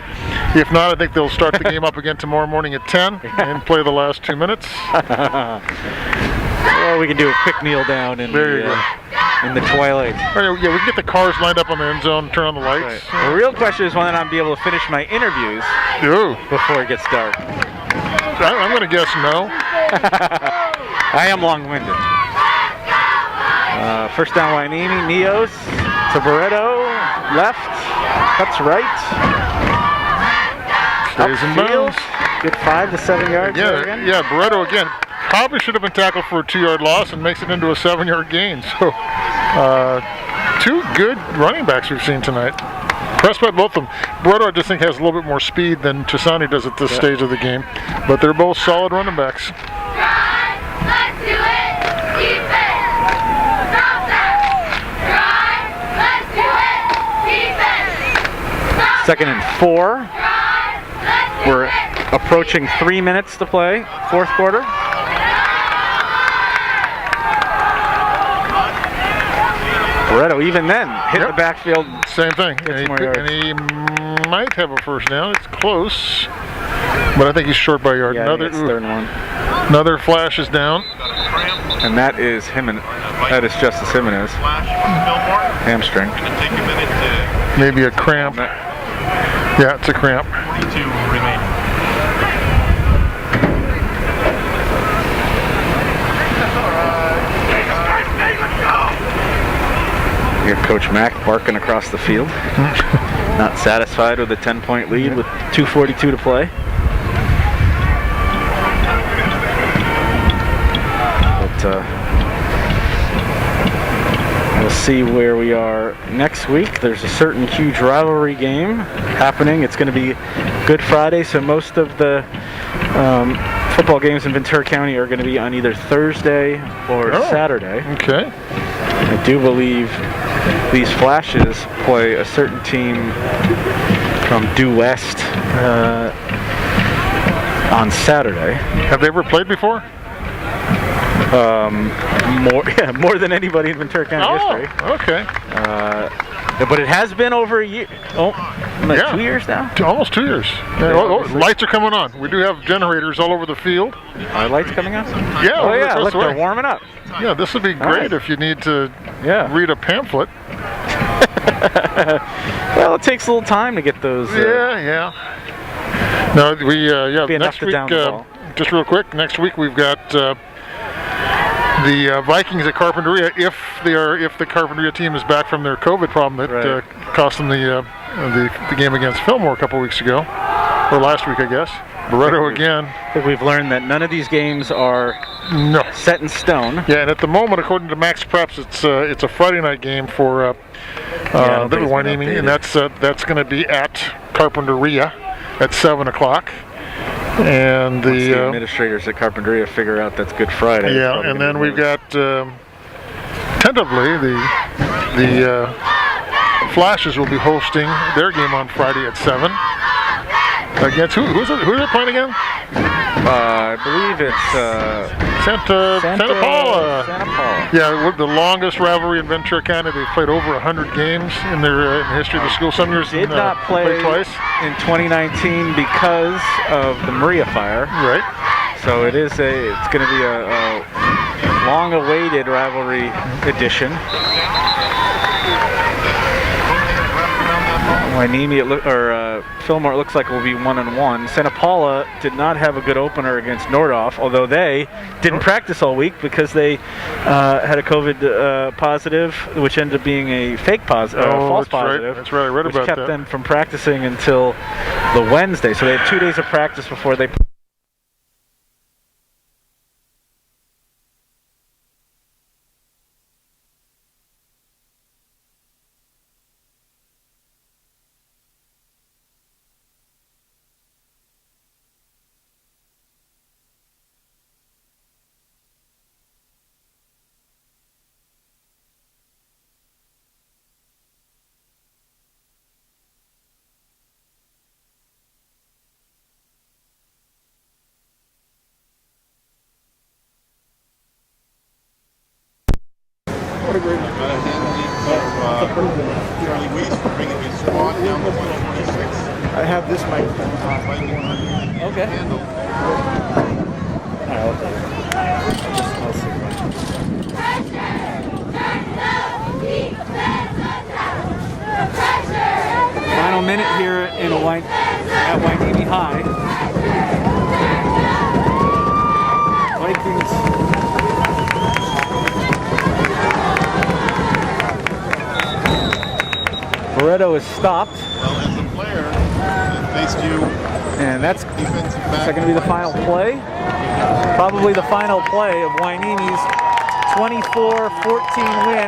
If not, I think they'll start the game up again tomorrow morning at 10 and play the last 2 minutes. Well, we can do a quick kneel down in There you go. in the twilight. Oh, yeah, we can get the cars lined up on the end zone, turn on the lights. Right. The real question is whether I'm be able to finish my interviews Ooh, before it gets dark. I'm going to guess no. I am long-winded. First down, Hueneme. Neos to Barreto. Left. Cuts right. Stays in Upfield. bounds. Good 5 to 7 yards there again. Yeah, Barreto again. Probably should have been tackled for a 2-yard loss and makes it into a 7-yard gain. So, two good running backs we've seen tonight. Impressed by both of them. Barreto, I just think, has a little bit more speed than Chisani does at this stage of the game. But they're both solid running backs. Let's do it! Defense! Stop that! Drive! Let's do it! Defense! Stop 2nd and 4. drive! Let's do We're it! approaching 3 minutes to play. Fourth quarter. Barreto, even then, hit the backfield. Same thing. Gets more yards. And he might have a first down. It's close. But I think he's short by a yard. Yeah, I think it's 3rd and 1. Another flash is down. And that is that is Justice Jimenez. flash from Fillmore. Hamstring. Going to take a minute to Maybe a cramp. Yeah, it's a cramp. 42 remaining. You have Coach Mack barking across the field. Not satisfied with a 10-point lead with 2:42 to play. But we'll see where we are next week. There's a certain huge rivalry game happening. It's going to be Good Friday, so most of the football games in Ventura County are going to be on either Thursday or Saturday. Okay. I do believe these flashes play a certain team from due west on Saturday. Have they ever played before? More than anybody in Ventura County history. Okay. But it has been over a year. 2 years now. Almost 2 years. Lights are coming on. We do have generators all over the field. Are lights coming on? Yeah. Oh yeah, across look, the way. they're warming up. Yeah, this would be great if you need to read a pamphlet. Well, it takes a little time to get those. Yeah. No, we Be enough next to week. down the ball. Just real quick, next week we've got the Vikings at Carpinteria. If the Carpinteria team is back from their COVID problem that cost them the game against Fillmore a couple weeks ago, or last week, I guess. Barreto again. I think we've learned that none of these games are set in stone. Yeah, and at the moment, according to Max Preps, it's a Friday night game for Little Hueneme, and that's going to be at Carpinteria at 7 o'clock. And Once the administrators at Carpinteria figure out that's Good Friday. Yeah, and then we've got tentatively the Flashes will be hosting their game on Friday at 7. Against who's it playing again? I believe it's Santa Paula. Santa Paula. Yeah, the longest rivalry in Ventura County. They've played over 100 games in their in the history of the school. Some years Did not play played twice. in 2019 because of the Maria fire. Right. So it's going to be a long-awaited rivalry edition. Hueneme, Fillmore, it looks like will be 1-1. Santa Paula did not have a good opener against Nordhoff, although they didn't practice all week because they had a COVID positive, which ended up being a fake positive, false positive. That's right. I read which about kept that. them from practicing until the Wednesday. So they had 2 days of practice before they. Charlie Weiss for bringing his squad down to 126. I have this microphone. Okay. Handle. I'll take it. Final minute here at Hueneme High. Vikings. Barreto is stopped. Well, as a player, faced you. And that's Defensive back. going to be the final play. Probably the final play of Hueneme's 24-14 win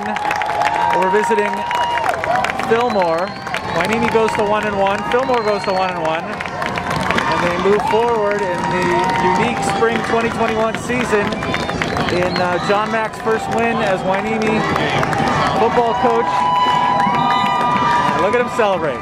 over visiting Fillmore. Hueneme goes to 1-1. Fillmore goes to 1-1. And they move forward in the unique spring 2021 season in John Mack's first win as Hueneme football coach. And look at him celebrate.